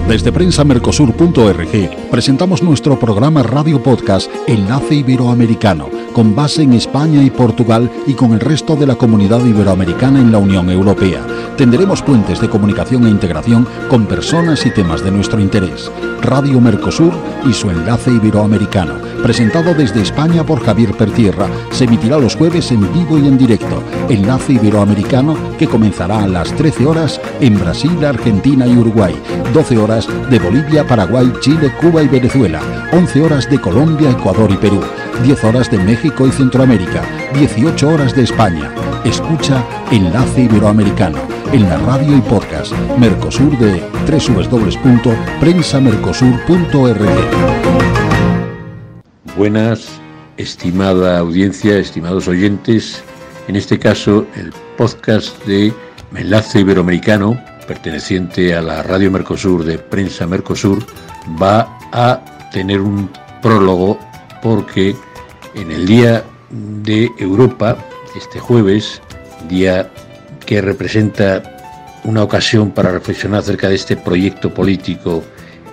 Desde prensamercosur.org presentamos nuestro programa Radio Podcast Enlace Iberoamericano, con base en España y Portugal y con el resto de la comunidad iberoamericana en la Unión Europea. Tendremos puentes de comunicación e integración con personas y temas de nuestro interés. Radio Mercosur y su Enlace Iberoamericano, presentado desde España por Javier Pertierra, se emitirá los jueves en vivo y en directo. Enlace Iberoamericano, que comenzará a las 13 horas en Brasil, Argentina y Uruguay, 12 horas de Bolivia, Paraguay, Chile, Cuba y Venezuela, 11 horas de Colombia, Ecuador y Perú, 10 horas de México y Centroamérica, 18 horas de España. Escucha Enlace Iberoamericano en la radio y podcast Mercosur de www.prensamercosur.org. Buenas, estimada audiencia, estimados oyentes. En este caso, el podcast de Enlace Iberoamericano, perteneciente a la Radio Mercosur de Prensa Mercosur, va a tener un prólogo porque en el Día de Europa, este jueves, día que representa una ocasión para reflexionar acerca de este proyecto político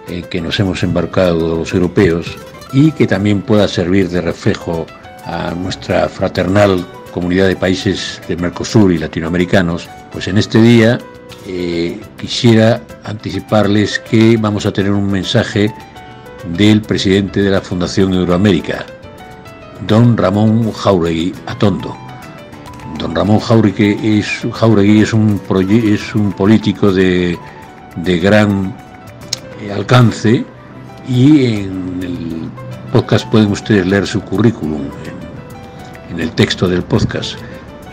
en que nos hemos embarcado los europeos y que también pueda servir de reflejo a nuestra fraternal comunidad de países del Mercosur y latinoamericanos, pues en este día quisiera anticiparles que vamos a tener un mensaje del presidente de la Fundación Euroamérica, don Ramón Jáuregui Atondo. Don Ramón Jáuregui es un político de gran alcance, y en el podcast pueden ustedes leer su currículum en el texto del podcast.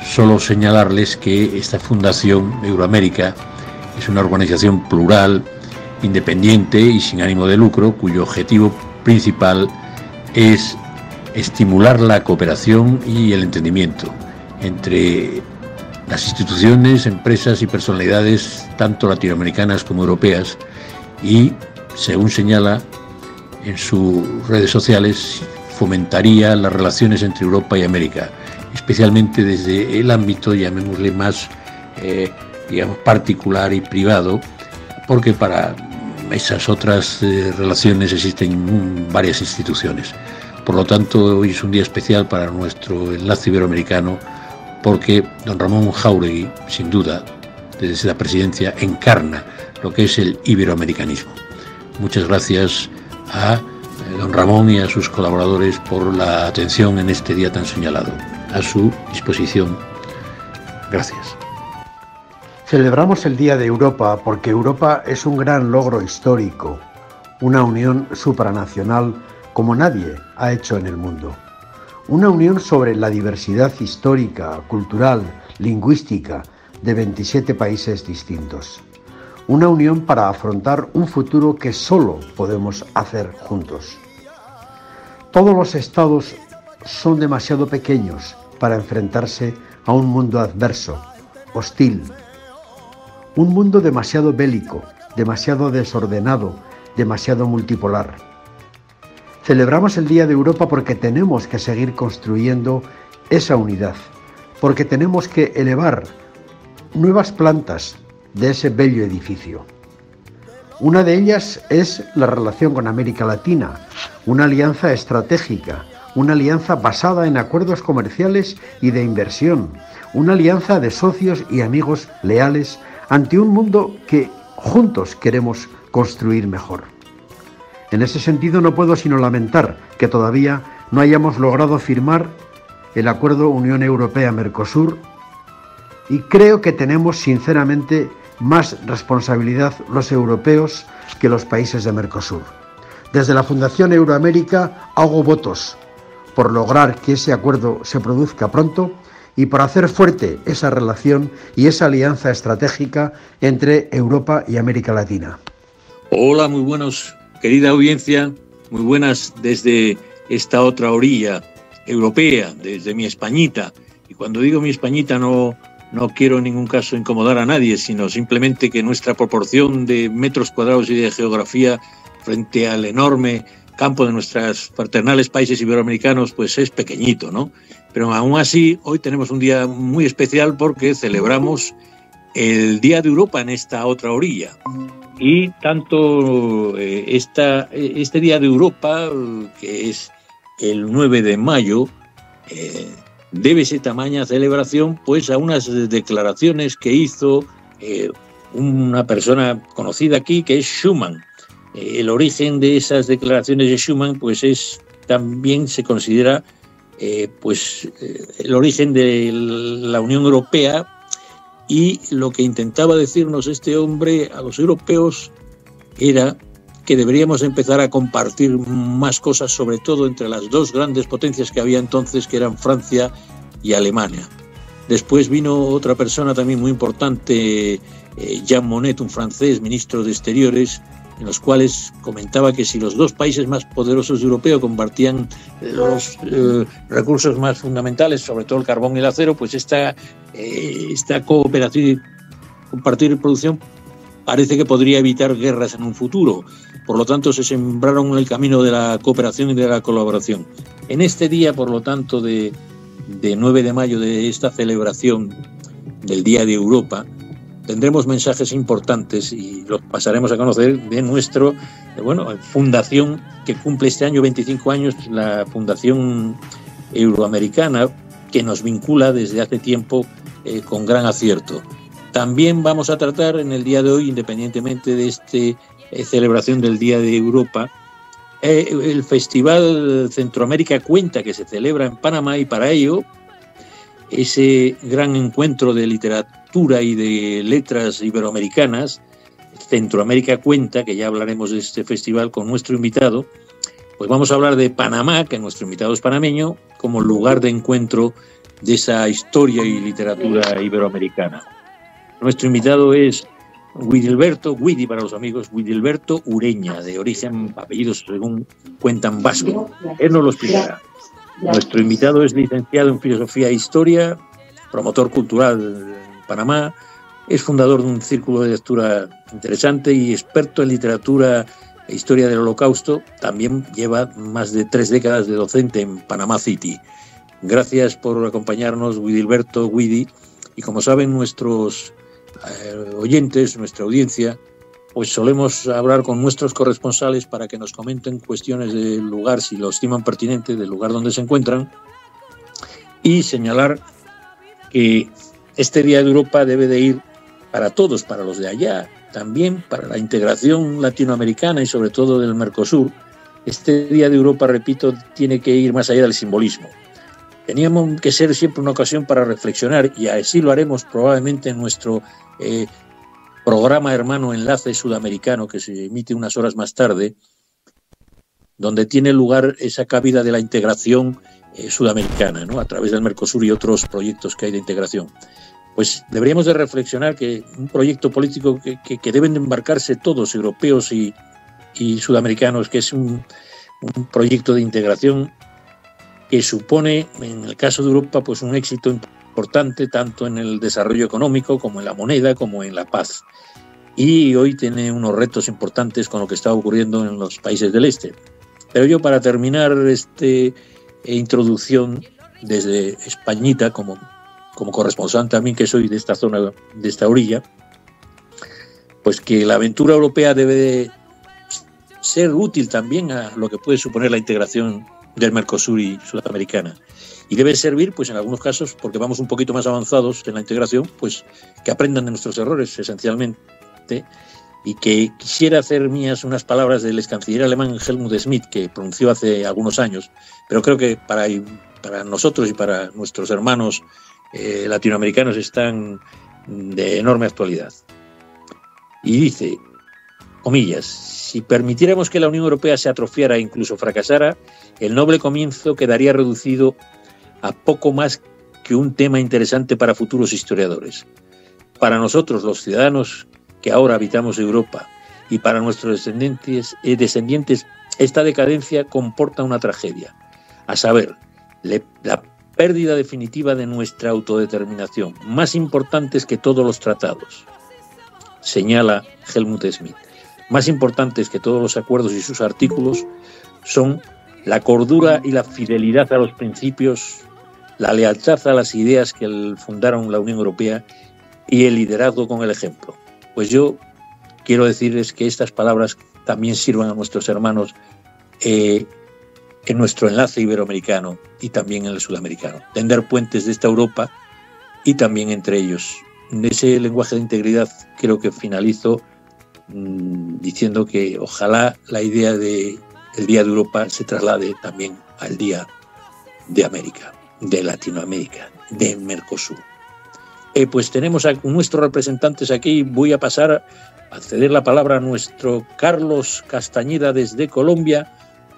Solo señalarles que esta Fundación Euroamérica es una organización plural, independiente y sin ánimo de lucro, cuyo objetivo principal es estimular la cooperación y el entendimiento entre las instituciones, empresas y personalidades tanto latinoamericanas como europeas, y, según señala en sus redes sociales, fomentaría las relaciones entre Europa y América, especialmente desde el ámbito, llamémosle más, particular y privado, porque para esas otras relaciones existen varias instituciones. Por lo tanto, hoy es un día especial para nuestro Enlace Iberoamericano, porque don Ramón Jáuregui, sin duda, desde la presidencia, encarna lo que es el iberoamericanismo. Muchas gracias a don Ramón y a sus colaboradores por la atención en este día tan señalado. A su disposición. Gracias. Celebramos el Día de Europa porque Europa es un gran logro histórico, una unión supranacional como nadie ha hecho en el mundo. Una unión sobre la diversidad histórica, cultural, lingüística de 27 países distintos. Una unión para afrontar un futuro que solo podemos hacer juntos. Todos los estados son demasiado pequeños para enfrentarse a un mundo adverso, hostil. Un mundo demasiado bélico, demasiado desordenado, demasiado multipolar. Celebramos el Día de Europa porque tenemos que seguir construyendo esa unidad, porque tenemos que elevar nuevas plantas de ese bello edificio. Una de ellas es la relación con América Latina, una alianza estratégica, una alianza basada en acuerdos comerciales y de inversión, una alianza de socios y amigos leales ante un mundo que juntos queremos construir mejor. En ese sentido, no puedo sino lamentar que todavía no hayamos logrado firmar el acuerdo Unión Europea-Mercosur, y creo que tenemos sinceramente más responsabilidad los europeos que los países de Mercosur. Desde la Fundación Euroamérica hago votos por lograr que ese acuerdo se produzca pronto y por hacer fuerte esa relación y esa alianza estratégica entre Europa y América Latina. Hola, muy buenos, querida audiencia, muy buenas desde esta otra orilla europea, desde mi Españita. Y cuando digo mi Españita no quiero en ningún caso incomodar a nadie, sino simplemente que nuestra proporción de metros cuadrados y de geografía frente al enorme campo de nuestros fraternales países iberoamericanos pues es pequeñito, ¿no? Pero aún así hoy tenemos un día muy especial porque celebramos el Día de Europa en esta otra orilla. Y tanto este Día de Europa, que es el 9 de mayo, debe tamaña celebración pues a unas declaraciones que hizo una persona conocida aquí, que es Schuman. El origen de esas declaraciones de Schuman pues también se considera el origen de la Unión Europea, y lo que intentaba decirnos este hombre a los europeos era que deberíamos empezar a compartir más cosas, sobre todo entre las dos grandes potencias que había entonces, que eran Francia y Alemania. Después vino otra persona también muy importante, Jean Monnet, un francés, ministro de Exteriores, en los cuales comentaba que si los dos países más poderosos europeos compartían los recursos más fundamentales, sobre todo el carbón y el acero, pues esta cooperación y compartir producción parece que podría evitar guerras en un futuro. Por lo tanto, se sembraron el camino de la cooperación y de la colaboración. En este día, por lo tanto, de 9 de mayo, de esta celebración del Día de Europa, tendremos mensajes importantes y los pasaremos a conocer de nuestra fundación, que cumple este año 25 años, la Fundación Euroamericana, que nos vincula desde hace tiempo con gran acierto. También vamos a tratar en el día de hoy, independientemente de esta celebración del Día de Europa, el Festival Centroamérica Cuenta, que se celebra en Panamá, y para ello ese gran encuentro de literatura y de letras iberoamericanas, Centroamérica Cuenta, que ya hablaremos de este festival con nuestro invitado, pues vamos a hablar de Panamá, que nuestro invitado es panameño, como lugar de encuentro de esa historia y literatura iberoamericana. Nuestro invitado es Guidilberto para los amigos, Guidilberto Ureña, de origen, apellidos según cuentan, vasco. Él nos lo explicará. Nuestro invitado es licenciado en Filosofía e Historia, promotor cultural en Panamá, es fundador de un círculo de lectura interesante y experto en literatura e historia del Holocausto. También lleva más de 3 décadas de docente en Panamá City. Gracias por acompañarnos, Guidilberto, Guidi. Y como saben nuestros oyentes, nuestra audiencia, pues solemos hablar con nuestros corresponsales para que nos comenten cuestiones del lugar, si lo estiman pertinente, del lugar donde se encuentran, y señalar que este Día de Europa debe de ir para todos, para los de allá, también para la integración latinoamericana y sobre todo del Mercosur. Este Día de Europa, repito, tiene que ir más allá del simbolismo. Teníamos que ser siempre una ocasión para reflexionar, y así lo haremos probablemente en nuestro programa hermano Enlace Sudamericano, que se emite unas horas más tarde, donde tiene lugar esa cabida de la integración sudamericana, ¿no?, a través del Mercosur y otros proyectos que hay de integración. Pues deberíamos de reflexionar que un proyecto político que deben de embarcarse todos, europeos y sudamericanos, que es un proyecto de integración que supone, en el caso de Europa, pues un éxito importante tanto en el desarrollo económico como en la moneda, como en la paz. Y hoy tiene unos retos importantes con lo que está ocurriendo en los países del este. Pero yo, para terminar esta introducción desde Españita, como corresponsal también que soy de esta zona, de esta orilla, pues que la aventura europea debe de ser útil también a lo que puede suponer la integración del Mercosur y Sudamericana. Y debe servir, pues en algunos casos, porque vamos un poquito más avanzados en la integración, pues que aprendan de nuestros errores, esencialmente. Y que quisiera hacer mías unas palabras del ex canciller alemán Helmut Schmidt, que pronunció hace algunos años, pero creo que para nosotros y para nuestros hermanos latinoamericanos están de enorme actualidad. Y dice, comillas, si permitiéramos que la Unión Europea se atrofiara e incluso fracasara, el noble comienzo quedaría reducido a poco más que un tema interesante para futuros historiadores. Para nosotros, los ciudadanos que ahora habitamos Europa, y para nuestros descendientes, esta decadencia comporta una tragedia, a saber, la pérdida definitiva de nuestra autodeterminación, más importantes que todos los tratados, señala Helmut Schmidt. Más importantes que todos los acuerdos y sus artículos son la cordura y la fidelidad a los principios, la lealtad a las ideas que fundaron la Unión Europea y el liderazgo con el ejemplo. Pues yo quiero decirles que estas palabras también sirvan a nuestros hermanos en nuestro enlace iberoamericano y también en el sudamericano. Tender puentes de esta Europa y también entre ellos. En ese lenguaje de integridad creo que finalizo diciendo que ojalá la idea del Día de Europa se traslade también al Día de América, de Latinoamérica, de Mercosur. Pues tenemos a nuestros representantes aquí. Voy a pasar a ceder la palabra a nuestro Carlos Castañeda desde Colombia.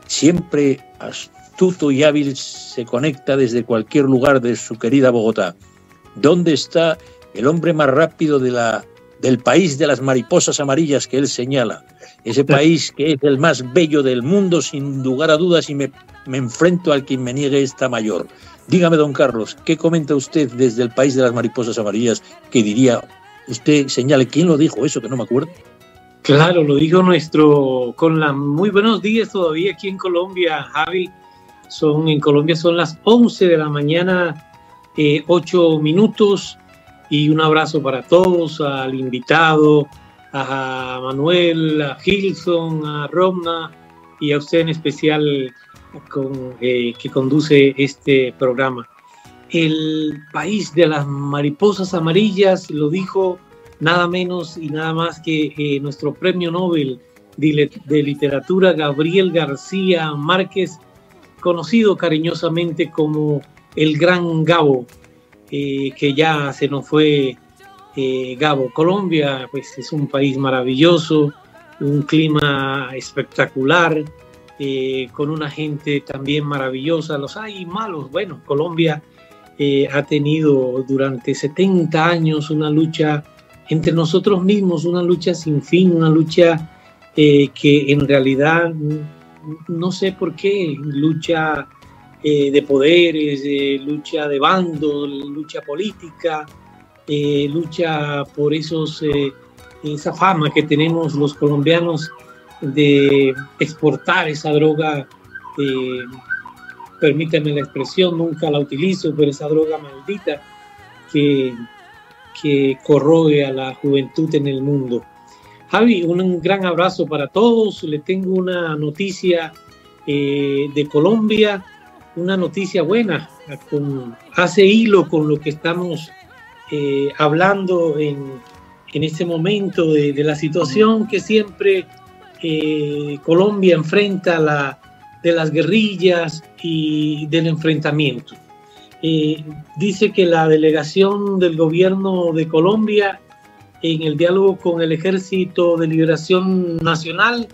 Siempre astuto y hábil, se conecta desde cualquier lugar de su querida Bogotá. ¿Dónde está el hombre más rápido del país de las mariposas amarillas que él señala? Ese país que es el más bello del mundo, sin lugar a dudas, y me enfrento al quien me niegue esta mayor. Dígame, don Carlos, ¿qué comenta usted desde el país de las mariposas amarillas? Que diría, usted señale, ¿quién lo dijo eso? Que no me acuerdo. Claro, lo dijo muy buenos días todavía aquí en Colombia, Javi. En Colombia son las 11 de la mañana, 8 minutos. Y un abrazo para todos, al invitado, a Manuel, a Gilson, a Romna y a usted en especial que conduce este programa. El país de las mariposas amarillas lo dijo nada menos y nada más que nuestro premio Nobel de literatura Gabriel García Márquez, conocido cariñosamente como el Gran Gabo, que ya se nos fue Gabo. Colombia pues es un país maravilloso, un clima espectacular, con una gente también maravillosa. Los hay malos. Bueno, Colombia ha tenido durante 70 años una lucha entre nosotros mismos, una lucha sin fin, una lucha que en realidad no sé por qué, lucha de poderes, lucha de bandos, lucha política, lucha por esa fama que tenemos los colombianos de exportar esa droga, permítanme la expresión, nunca la utilizo, pero esa droga maldita que corroe a la juventud en el mundo. Javi, un gran abrazo para todos. Le tengo una noticia de Colombia, una noticia buena, hace hilo con lo que estamos hablando en este momento de la situación que siempre Colombia enfrenta, de las guerrillas y del enfrentamiento. Dice que la delegación del gobierno de Colombia, en el diálogo con el Ejército de Liberación Nacional,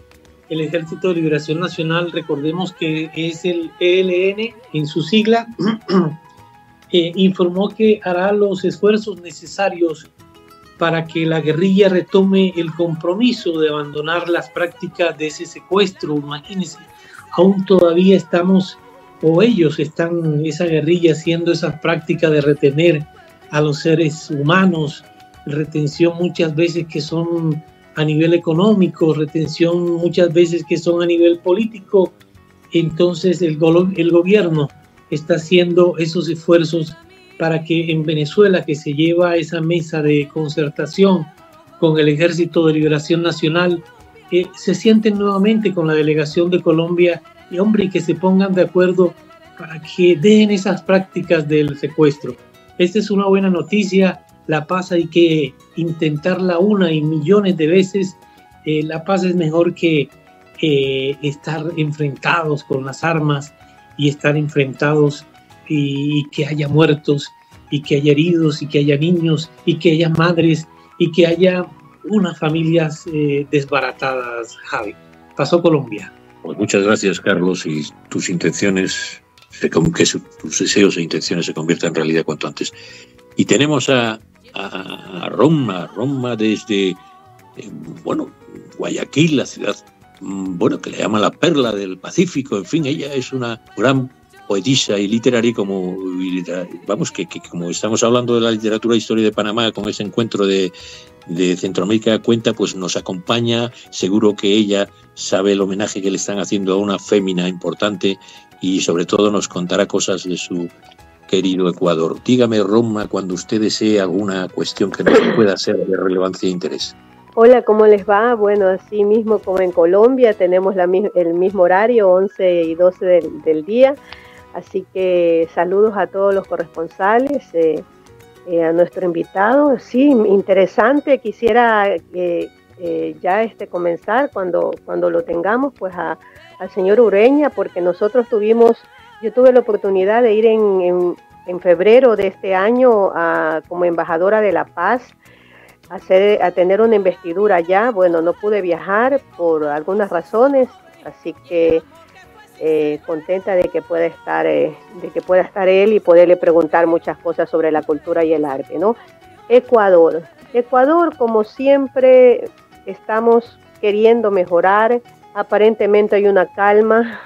recordemos que es el ELN en su sigla, informó que hará los esfuerzos necesarios para que la guerrilla retome el compromiso de abandonar las prácticas de ese secuestro. Imagínense, aún todavía ellos están, esa guerrilla, haciendo esas prácticas de retener a los seres humanos, retención muchas veces que son a nivel económico, retención muchas veces que son a nivel político. Entonces el gobierno está haciendo esos esfuerzos para que en Venezuela, que se lleva esa mesa de concertación con el Ejército de Liberación Nacional, se sienten nuevamente con la delegación de Colombia y que se pongan de acuerdo para que dejen esas prácticas del secuestro. Esta es una buena noticia. La paz hay que intentarla una y millones de veces. La paz es mejor que estar enfrentados con las armas y estar enfrentados y que haya muertos y que haya heridos y que haya niños y que haya madres y que haya unas familias desbaratadas. Javi, pasó Colombia. Pues muchas gracias, Carlos, y tus intenciones, que tus deseos e intenciones se conviertan en realidad cuanto antes. Y tenemos a Roma desde Guayaquil, la ciudad que le llaman la perla del Pacífico. En fin, ella es una gran poetisa y literaria, como estamos hablando de la literatura e historia de Panamá, con ese encuentro de Centroamérica cuenta, pues nos acompaña. Seguro que ella sabe el homenaje que le están haciendo a una fémina importante y sobre todo nos contará cosas de su querido Ecuador. Dígame, Roma, cuando usted desee alguna cuestión que nos pueda ser de relevancia e interés. Hola, ¿cómo les va? Bueno, así mismo como en Colombia tenemos el mismo horario, 11 y 12 del día, así que saludos a todos los corresponsales, a nuestro invitado. Sí, interesante, quisiera ya comenzar cuando lo tengamos, pues al señor Ureña, porque yo tuve la oportunidad de ir en febrero de este año como embajadora de la paz, a tener una investidura allá. Bueno, no pude viajar por algunas razones, así que contenta de que pueda estar él y poderle preguntar muchas cosas sobre la cultura y el arte, ¿no? Ecuador, como siempre, estamos queriendo mejorar. Aparentemente hay una calma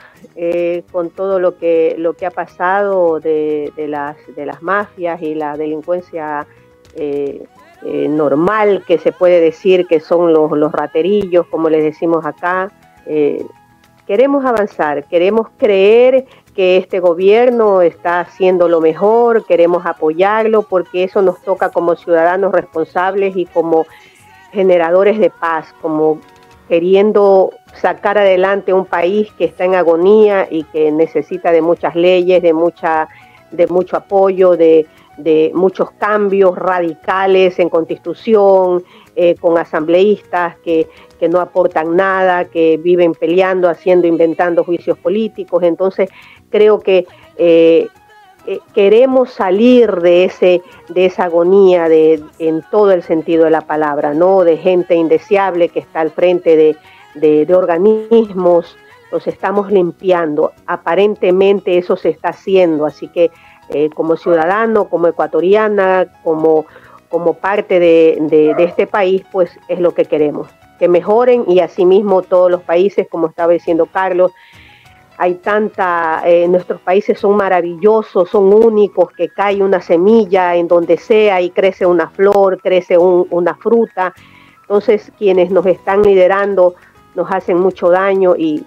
con todo lo que ha pasado de las mafias y la delincuencia normal, que se puede decir que son los raterillos, como les decimos acá. Queremos avanzar, queremos creer que este gobierno está haciendo lo mejor, queremos apoyarlo, porque eso nos toca como ciudadanos responsables y como generadores de paz, como queriendo sacar adelante un país que está en agonía y que necesita de muchas leyes, de mucho apoyo, de muchos cambios radicales en constitución, con asambleístas que no aportan nada, que viven peleando, inventando juicios políticos. Entonces creo que queremos salir de esa agonía en todo el sentido de la palabra, ¿no? De gente indeseable que está al frente de organismos. Los estamos limpiando, aparentemente eso se está haciendo, así que como ciudadano, como ecuatoriana, como parte de este país, pues es lo que queremos, que mejoren, y asimismo todos los países, como estaba diciendo Carlos. Nuestros países son maravillosos, son únicos, que cae una semilla en donde sea y crece una flor, crece una fruta. Entonces quienes nos están liderando nos hacen mucho daño, y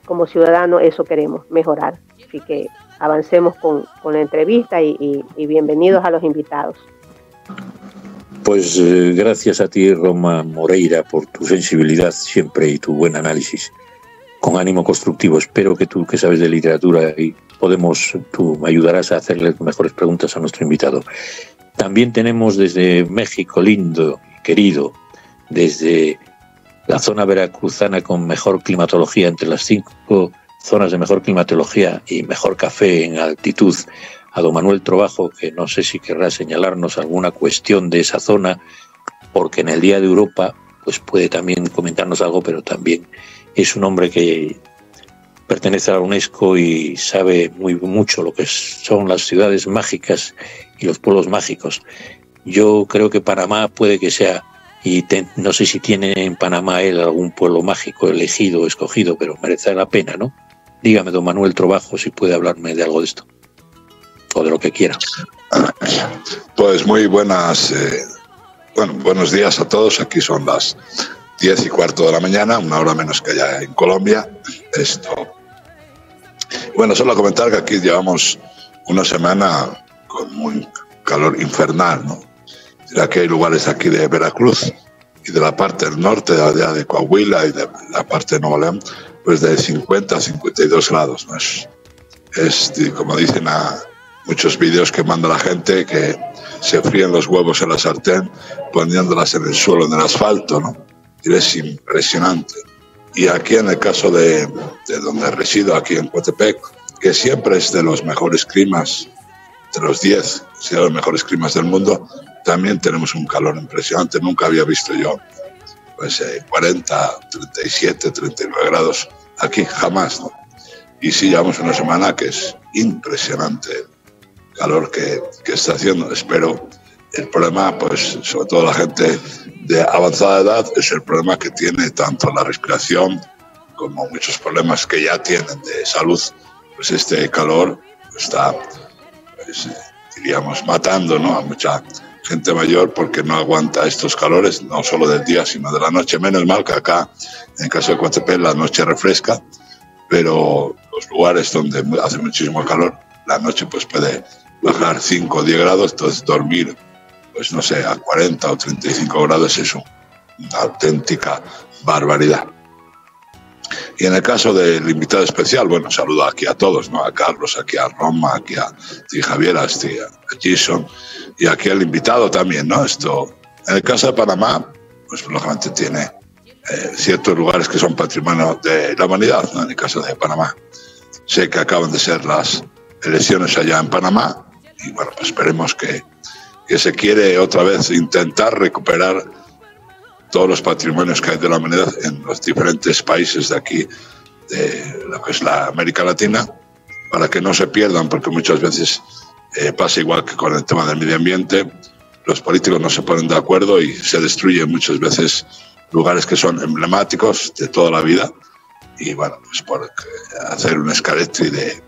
como ciudadanos eso queremos, mejorar. Así que avancemos con la entrevista y bienvenidos a los invitados. Pues gracias a ti, Roma Moreira, por tu sensibilidad siempre y tu buen análisis. Con ánimo constructivo, espero que tú, que sabes de literatura, tú me ayudarás a hacerle mejores preguntas a nuestro invitado. También tenemos desde México, lindo y querido, desde la zona veracruzana con mejor climatología, entre las 5 zonas de mejor climatología y mejor café en altitud, a don Manuel Trovajo, que no sé si querrá señalarnos alguna cuestión de esa zona, porque en el Día de Europa pues puede también comentarnos algo, pero también es un hombre que pertenece a la UNESCO y sabe mucho lo que son las ciudades mágicas y los pueblos mágicos. Yo creo que Panamá puede que sea, y no sé si tiene en Panamá él algún pueblo mágico elegido o escogido, pero merece la pena, ¿no? Dígame, don Manuel Trovajo, si puede hablarme de algo de esto, o de lo que quiera. Pues muy buenos días a todos. Aquí son las 10:15 de la mañana, una hora menos que allá en Colombia. Bueno, solo comentar que aquí llevamos una semana con muy calor infernal, ¿no? Ya que hay lugares aquí de Veracruz y de la parte del norte, de allá de Coahuila y de la parte de Nuevo León, pues de 50 a 52 grados, ¿no? Es como dicen a muchos vídeos que manda la gente, que se fríen los huevos en la sartén poniéndolas en el suelo, en el asfalto, ¿no? Y es impresionante. Y aquí en el caso de donde resido, aquí en Coatepec, que siempre es de los mejores climas, de los 10, de los mejores climas del mundo, también tenemos un calor impresionante. Nunca había visto yo 40, 37, 39 grados aquí, jamás, ¿no? Y sí, llevamos una semana que es impresionante el calor que está haciendo. Espero, el problema, pues sobre todo la gente de avanzada edad, es el problema que tiene tanto la respiración como muchos problemas que ya tienen de salud. Pues este calor está, pues, diríamos, matando, ¿no?, a mucha gente mayor, porque no aguanta estos calores, no solo del día, sino de la noche. Menos mal que acá, en el caso de Coatepec, la noche refresca, pero los lugares donde hace muchísimo calor, la noche pues puede bajar 5 o 10 grados, entonces dormir, pues no sé, a 40 o 35 grados es una auténtica barbaridad. Y en el caso del invitado especial, bueno, saludo aquí a todos, ¿no? A Carlos, aquí a Roma, aquí a Javier, a Jason, y aquí al invitado también, ¿no? En el caso de Panamá, pues lógicamente tiene ciertos lugares que son patrimonio de la humanidad, ¿no? En el caso de Panamá. Sé que acaban de ser las elecciones allá en Panamá, y bueno, pues esperemos que se quiere otra vez intentar recuperar todos los patrimonios que hay de la humanidad en los diferentes países de aquí, de lo que es la América Latina, para que no se pierdan, porque muchas veces pasa igual que con el tema del medio ambiente, los políticos no se ponen de acuerdo y se destruyen muchas veces lugares que son emblemáticos de toda la vida, y bueno, pues por hacer un escaletri de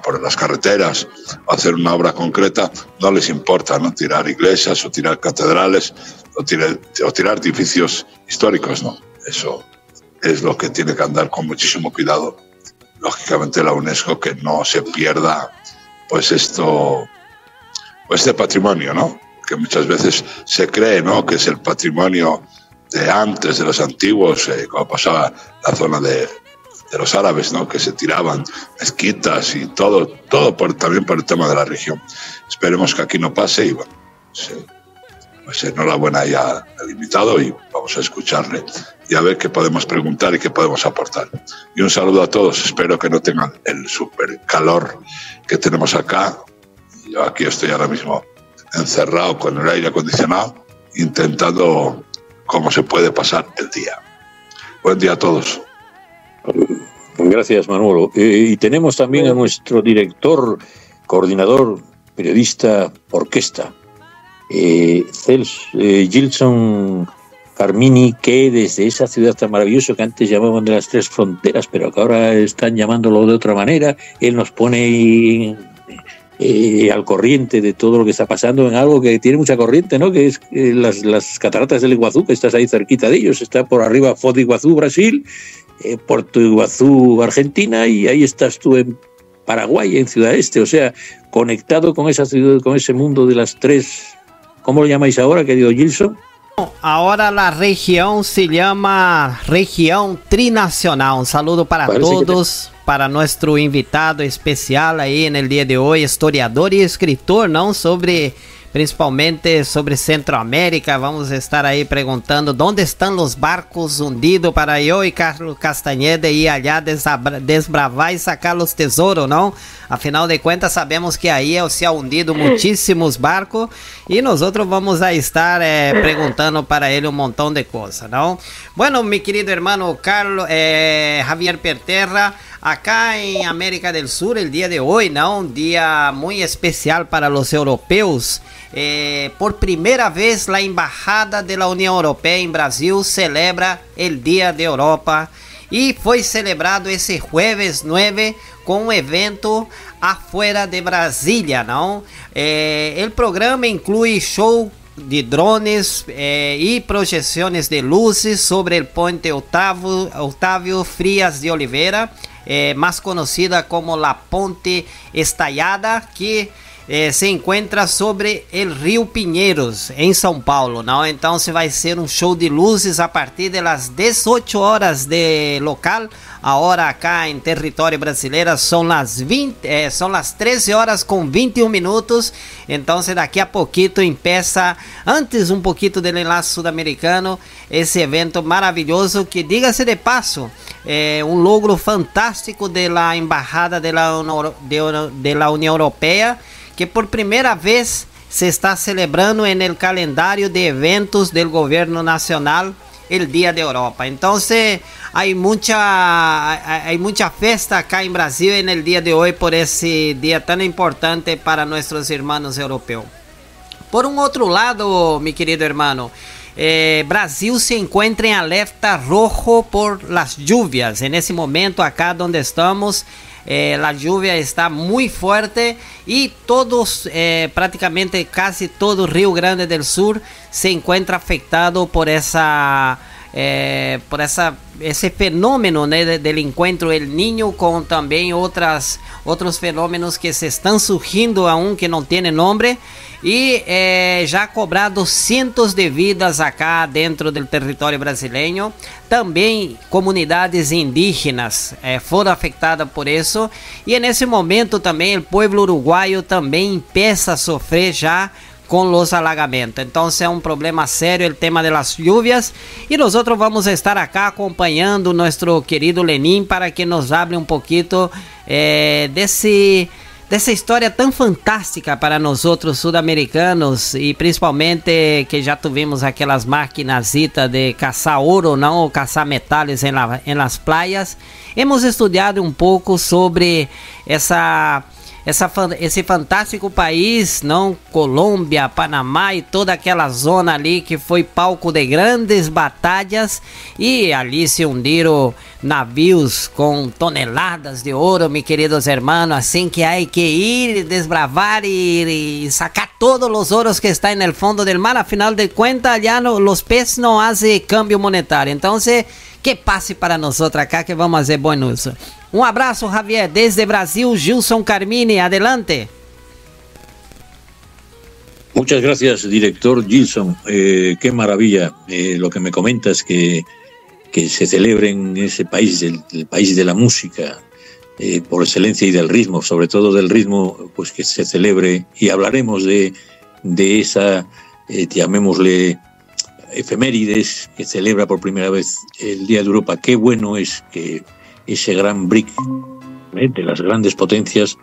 por las carreteras o hacer una obra concreta, no les importa, ¿no? Tirar iglesias o tirar catedrales o tirar edificios históricos, ¿no? Eso es lo que tiene que andar con muchísimo cuidado. Lógicamente la UNESCO, que no se pierda pues este patrimonio, ¿no? Que muchas veces se cree, ¿no? Que es el patrimonio de antes, de los antiguos, como pasaba la zona de los árabes, ¿no? Que se tiraban mezquitas y todo también por el tema de la religión. Esperemos que aquí no pase y bueno, pues enhorabuena ya al invitado y vamos a escucharle y a ver qué podemos preguntar y qué podemos aportar. Y un saludo a todos, espero que no tengan el súper calor que tenemos acá. Yo aquí estoy ahora mismo encerrado con el aire acondicionado, intentando cómo se puede pasar el día. Buen día a todos. Gracias, Manolo. Y tenemos también a nuestro director, coordinador, periodista, orquesta, Gilson Carmini, que desde esa ciudad tan maravillosa que antes llamaban de las Tres Fronteras, pero que ahora están llamándolo de otra manera, él nos pone al corriente de todo lo que está pasando en algo que tiene mucha corriente, ¿no? Que es las cataratas del Iguazú, que estás ahí cerquita de ellos. Está por arriba Foz de Iguazú, Brasil, Puerto Iguazú, Argentina, y ahí estás tú en Paraguay, en Ciudad Este, o sea, conectado con esa ciudad, con ese mundo de las tres. ¿Cómo lo llamáis ahora, querido Gilson? Ahora la región se llama región trinacional. Un saludo para todos, para nuestro invitado especial ahí en el día de hoy, historiador y escritor, ¿no? Principalmente sobre Centroamérica. Vamos a estar ahí preguntando dónde están los barcos hundidos para yo y Carlos Castañeda ir allá desbravar y sacar los tesoros, ¿no? A final de cuentas sabemos que ahí se ha hundido muchísimos barcos y nosotros vamos a estar preguntando para él un montón de cosas, ¿no? Bueno, mi querido hermano Carlos, Javier Perterra, acá en América del Sur el día de hoy, ¿no? Un día muy especial para los europeos. Por primera vez la Embajada de la Unión Europea en Brasil celebra el Día de Europa y fue celebrado ese jueves 9 con un evento afuera de Brasilia, ¿no? El programa incluye show de drones y proyecciones de luces sobre el puente Otávio Frias de Oliveira, más conocida como la Ponte Estallada, que se encuentra sobre el río Pinheiros, en São Paulo, ¿no? Entonces va a ser un show de luces a partir de las 18 horas de local. Ahora acá en territorio brasileiro son las 13 horas con 21 minutos. Entonces daqui a poquito empieza, antes un poquito del enlace sudamericano, ese evento maravilloso que, dígase de paso, un logro fantástico de la Embajada de la Unión Europea, que por primera vez se está celebrando en el calendario de eventos del gobierno nacional el Día de Europa. Entonces hay mucha fiesta acá en Brasil en el día de hoy por ese día tan importante para nuestros hermanos europeos. Por un otro lado, mi querido hermano, Brasil se encuentra en alerta rojo por las lluvias. En ese momento acá donde estamos, la lluvia está muy fuerte y prácticamente casi todo Río Grande del Sur se encuentra afectado por esa por ese fenómeno, ¿no?, del encuentro del niño con también otros fenómenos que se están surgiendo aún que no tienen nombre, y ya ha cobrado cientos de vidas acá dentro del territorio brasileño. También comunidades indígenas fueron afectadas por eso, y en ese momento también el pueblo uruguayo también empieza a sufrir ya con los alagamientos. Entonces es un problema serio el tema de las lluvias, y nosotros vamos a estar acá acompañando nuestro querido Lenin para que nos hable un poquito dessa história tão fantástica para nós outros sudamericanos, e principalmente que já tivemos aquelas maquinasitas de caçar ouro, não, ou caçar metales em las playas. Hemos estudado um pouco sobre esse fantástico país, não? Colômbia, Panamá e toda aquela zona ali que foi palco de grandes batalhas, e ali se hundiram navios com toneladas de ouro, meus queridos hermanos, assim que há que ir, desbravar e sacar todos os ouros que estão no fundo do mar. Afinal de contas, já os peces não fazem câmbio monetário, então que passe para nós acá que vamos fazer bom uso. Un abrazo, Javier, desde Brasil, Gilson Carmini, adelante. Muchas gracias, director Gilson. Qué maravilla lo que me comentas, que se celebre en ese país, el país de la música, por excelencia, y del ritmo, sobre todo del ritmo, pues que se celebre, y hablaremos de esa, llamémosle, efemérides, que celebra por primera vez el Día de Europa. Qué bueno es que ese gran BRIC de las grandes potencias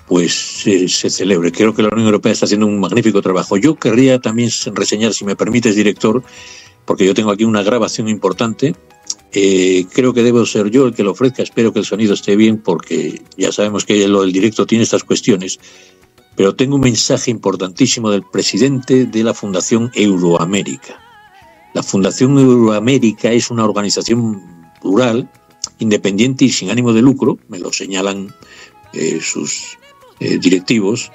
pues se celebre. Creo que la Unión Europea está haciendo un magnífico trabajo. Yo querría también reseñar, si me permites, director, porque yo tengo aquí una grabación importante. Creo que debo ser yo el que lo ofrezca. Espero que el sonido esté bien, porque ya sabemos que el directo tiene estas cuestiones. Pero tengo un mensaje importantísimo del presidente de la Fundación Euroamérica. La Fundación Euroamérica es una organización plural, independiente y sin ánimo de lucro, me lo señalan sus directivos,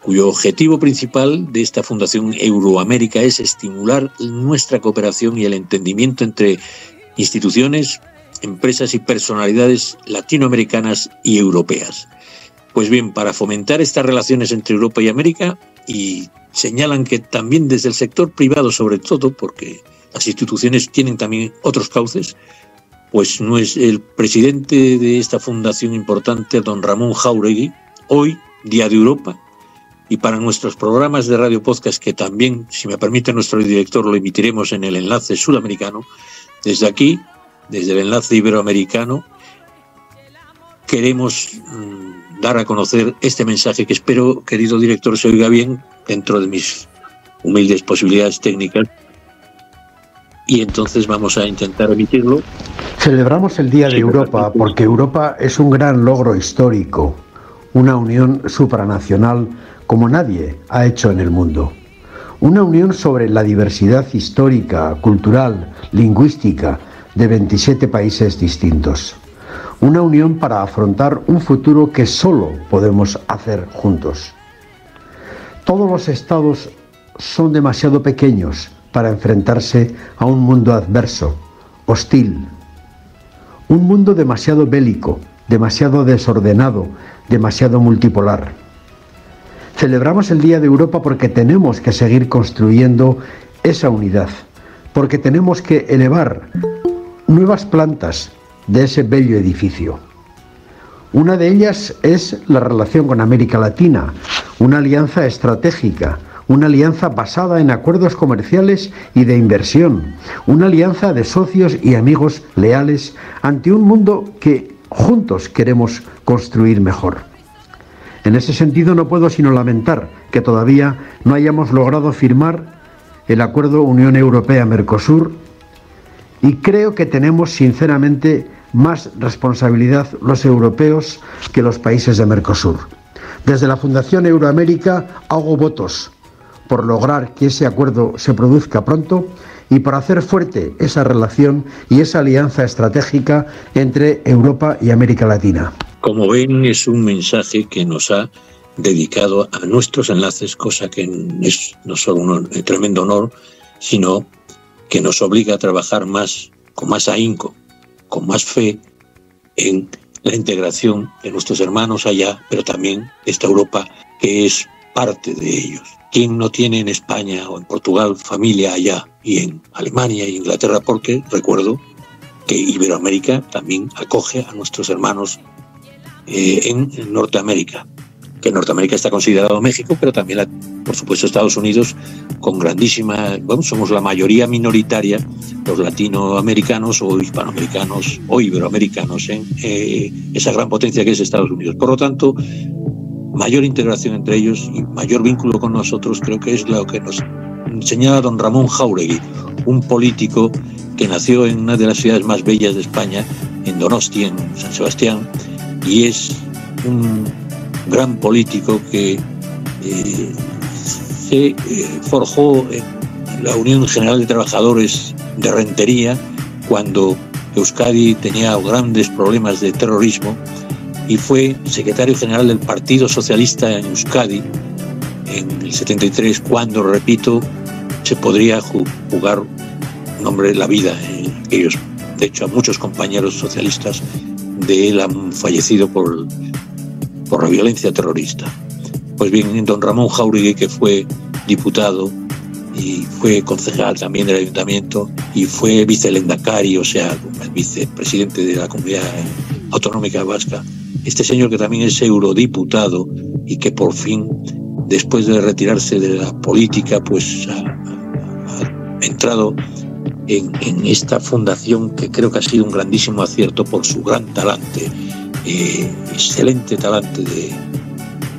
cuyo objetivo principal de esta Fundación Euroamérica es estimular nuestra cooperación y el entendimiento entre instituciones, empresas y personalidades latinoamericanas y europeas. Pues bien, para fomentar estas relaciones entre Europa y América, y señalan que también desde el sector privado, sobre todo, porque las instituciones tienen también otros cauces, pues no es el presidente de esta fundación importante, don Ramón Jáuregui, hoy, Día de Europa, y para nuestros programas de radio podcast, que también, si me permite nuestro director, lo emitiremos en el enlace sudamericano, desde aquí, desde el enlace iberoamericano, queremos dar a conocer este mensaje que espero, querido director, se oiga bien dentro de mis humildes posibilidades técnicas. Y entonces vamos a intentar emitirlo. Celebramos el Día de Europa porque Europa es un gran logro histórico, una unión supranacional como nadie ha hecho en el mundo. Una unión sobre la diversidad histórica, cultural, lingüística de 27 países distintos. Una unión para afrontar un futuro que solo podemos hacer juntos. Todos los estados son demasiado pequeños para enfrentarse a un mundo adverso, hostil. Un mundo demasiado bélico, demasiado desordenado, demasiado multipolar. Celebramos el Día de Europa porque tenemos que seguir construyendo esa unidad, porque tenemos que elevar nuevas plantas de ese bello edificio. Una de ellas es la relación con América Latina, una alianza estratégica, una alianza basada en acuerdos comerciales y de inversión, una alianza de socios y amigos leales ante un mundo que juntos queremos construir mejor. En ese sentido no puedo sino lamentar que todavía no hayamos logrado firmar el acuerdo Unión Europea-Mercosur, y creo que tenemos sinceramente más responsabilidad los europeos que los países de Mercosur. Desde la Fundación Euroamérica hago votos por lograr que ese acuerdo se produzca pronto y por hacer fuerte esa relación y esa alianza estratégica entre Europa y América Latina. Como ven, es un mensaje que nos ha dedicado a nuestros enlaces, cosa que es no solo un tremendo honor, sino que nos obliga a trabajar más, con más ahínco, con más fe en la integración de nuestros hermanos allá, pero también esta Europa que es parte de ellos. ¿Quién no tiene en España o en Portugal familia allá, y en Alemania y Inglaterra? Porque recuerdo que Iberoamérica también acoge a nuestros hermanos en Norteamérica, que Norteamérica está considerado México, pero también, por supuesto, Estados Unidos, con grandísima, bueno, somos la mayoría minoritaria, los latinoamericanos o hispanoamericanos o iberoamericanos, en esa gran potencia que es Estados Unidos. Por lo tanto, mayor integración entre ellos y mayor vínculo con nosotros, creo que es lo que nos enseñaba don Ramón Jáuregui, un político que nació en una de las ciudades más bellas de España, en Donosti, en San Sebastián, y es un gran político que se forjó en la Unión General de Trabajadores de Rentería cuando Euskadi tenía grandes problemas de terrorismo, y fue secretario general del Partido Socialista en Euskadi en el 73, cuando, repito, se podría jugar un hombre la vida. Ellos, de hecho, a muchos compañeros socialistas de él han fallecido por la violencia terrorista. Pues bien, don Ramón Jáuregui, que fue diputado y fue concejal también del ayuntamiento y fue vicelendakari, o sea, el vicepresidente de la Comunidad Autonómica Vasca, este señor que también es eurodiputado y que por fin, después de retirarse de la política, pues ha entrado en esta fundación, que creo que ha sido un grandísimo acierto por su gran talante, excelente talante de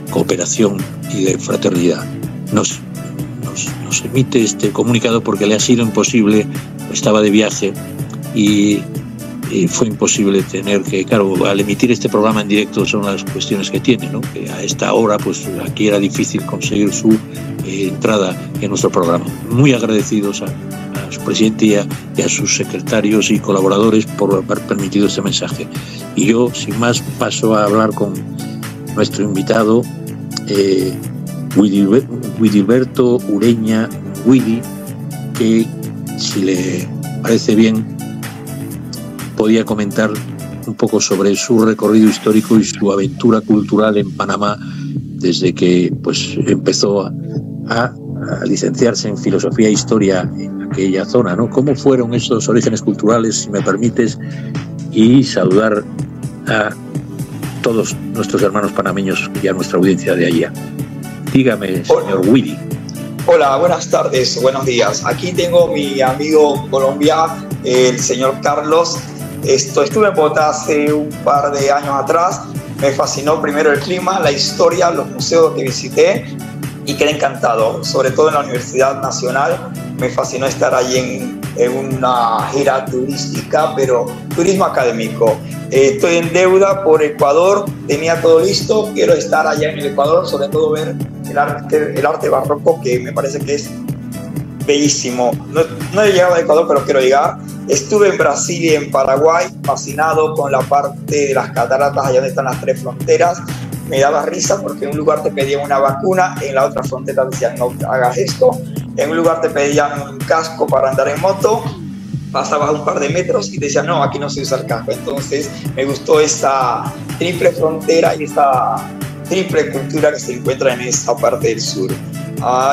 cooperación y de fraternidad. Nos emite este comunicado porque le ha sido imposible, estaba de viaje y fue imposible tener que, claro, al emitir este programa en directo son las cuestiones que tiene, ¿no? Que a esta hora, pues aquí era difícil conseguir su entrada en nuestro programa. Muy agradecidos a su presidente y a sus secretarios y colaboradores por haber permitido este mensaje. Y yo, sin más, paso a hablar con nuestro invitado, Widilberto Ureña Widi, que, si le parece bien, podía comentar un poco sobre su recorrido histórico y su aventura cultural en Panamá desde que pues empezó a licenciarse en filosofía e historia en aquella zona, ¿no? ¿Cómo fueron esos orígenes culturales, si me permites, y saludar a todos nuestros hermanos panameños y a nuestra audiencia de allá? Dígame, señor Widi. Hola, buenas tardes, buenos días. Aquí tengo mi amigo Colombia, el señor Carlos. Estuve en Bogotá hace un par de años atrás. Me fascinó primero el clima, la historia, los museos que visité y quedé encantado, sobre todo en la Universidad Nacional. Me fascinó estar allí en una gira turística, pero turismo académico. Estoy en deuda por Ecuador, tenía todo listo, quiero estar allá en el Ecuador, sobre todo ver el arte barroco, que me parece que es bellísimo. No he llegado a Ecuador, pero quiero llegar. Estuve en Brasil y en Paraguay, fascinado con la parte de las cataratas, allá donde están las tres fronteras. Me daba risa porque en un lugar te pedían una vacuna, en la otra frontera decían no hagas esto, en un lugar te pedían un casco para andar en moto, pasabas un par de metros y te decían no, aquí no se usa el casco. Entonces me gustó esta triple frontera y esta triple cultura que se encuentra en esta parte del sur.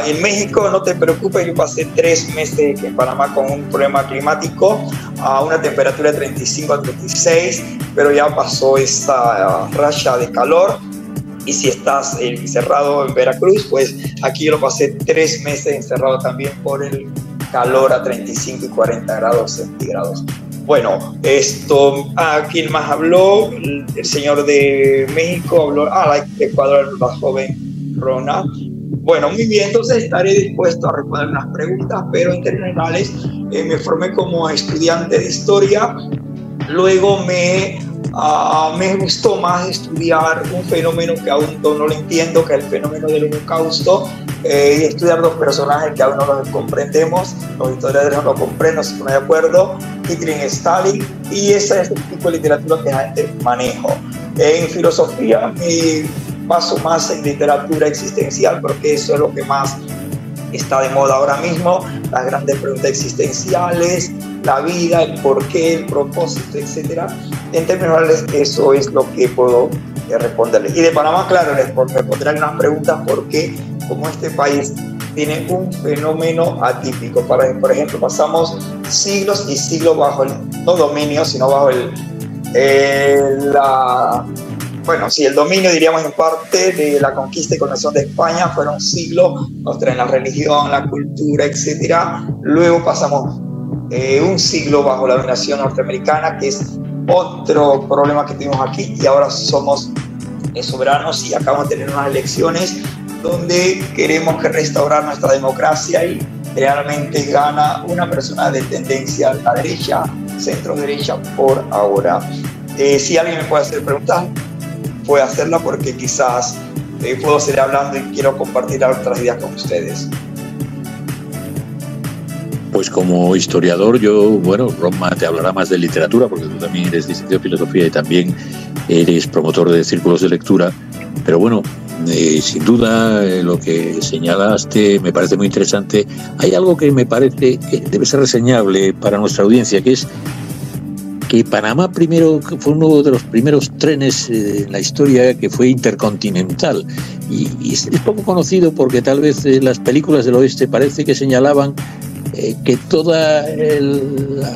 En México, no te preocupes, yo pasé 3 meses en Panamá con un problema climático, a una temperatura de 35 a 36, pero ya pasó esta racha de calor. Y si estás encerrado en Veracruz, pues aquí yo lo pasé 3 meses encerrado también por el calor a 35 y 40 grados centígrados. Bueno, ¿quién más habló? El señor de México habló, la de Ecuador, la joven Rona. Bueno, muy bien, entonces estaré dispuesto a responder unas preguntas, pero en términos generales me formé como estudiante de historia. Luego me gustó más estudiar un fenómeno que aún no lo entiendo, que es el fenómeno del Holocausto, y estudiar 2 personajes que aún no los comprendemos, los historiadores no lo comprenden, no se ponen de acuerdo, Hitler y Stalin, y ese es el tipo de literatura que la gente manejo. En filosofía me baso más en literatura existencial, porque eso es lo que más está de moda ahora mismo, las grandes preguntas existenciales, la vida, el porqué, el propósito, etc. En términos generales, eso es lo que puedo responderles. Y de Panamá, claro, les pondré unas preguntas porque como este país tiene un fenómeno atípico. Por ejemplo, pasamos siglos y siglos bajo no dominio, sino bajo el dominio, diríamos, en parte de la conquista y colonización de España. Fueron siglos, nos traen la religión, la cultura, etc. Luego pasamos un siglo bajo la dominación norteamericana, que es otro problema que tuvimos aquí, y ahora somos soberanos y acabamos de tener unas elecciones donde queremos restaurar nuestra democracia y realmente gana una persona de tendencia a la derecha, centro derecha por ahora. Si alguien me puede hacer preguntas, puede hacerla porque quizás puedo seguir hablando y quiero compartir otras ideas con ustedes. Pues como historiador, yo, Roma te hablará más de literatura, porque tú también eres licenciado en filosofía y también eres promotor de círculos de lectura, pero sin duda lo que señalaste me parece muy interesante. Hay algo que me parece que debe ser reseñable para nuestra audiencia, que es que Panamá primero fue uno de los primeros trenes en la historia que fue intercontinental, y es poco conocido porque tal vez las películas del oeste parece que señalaban que toda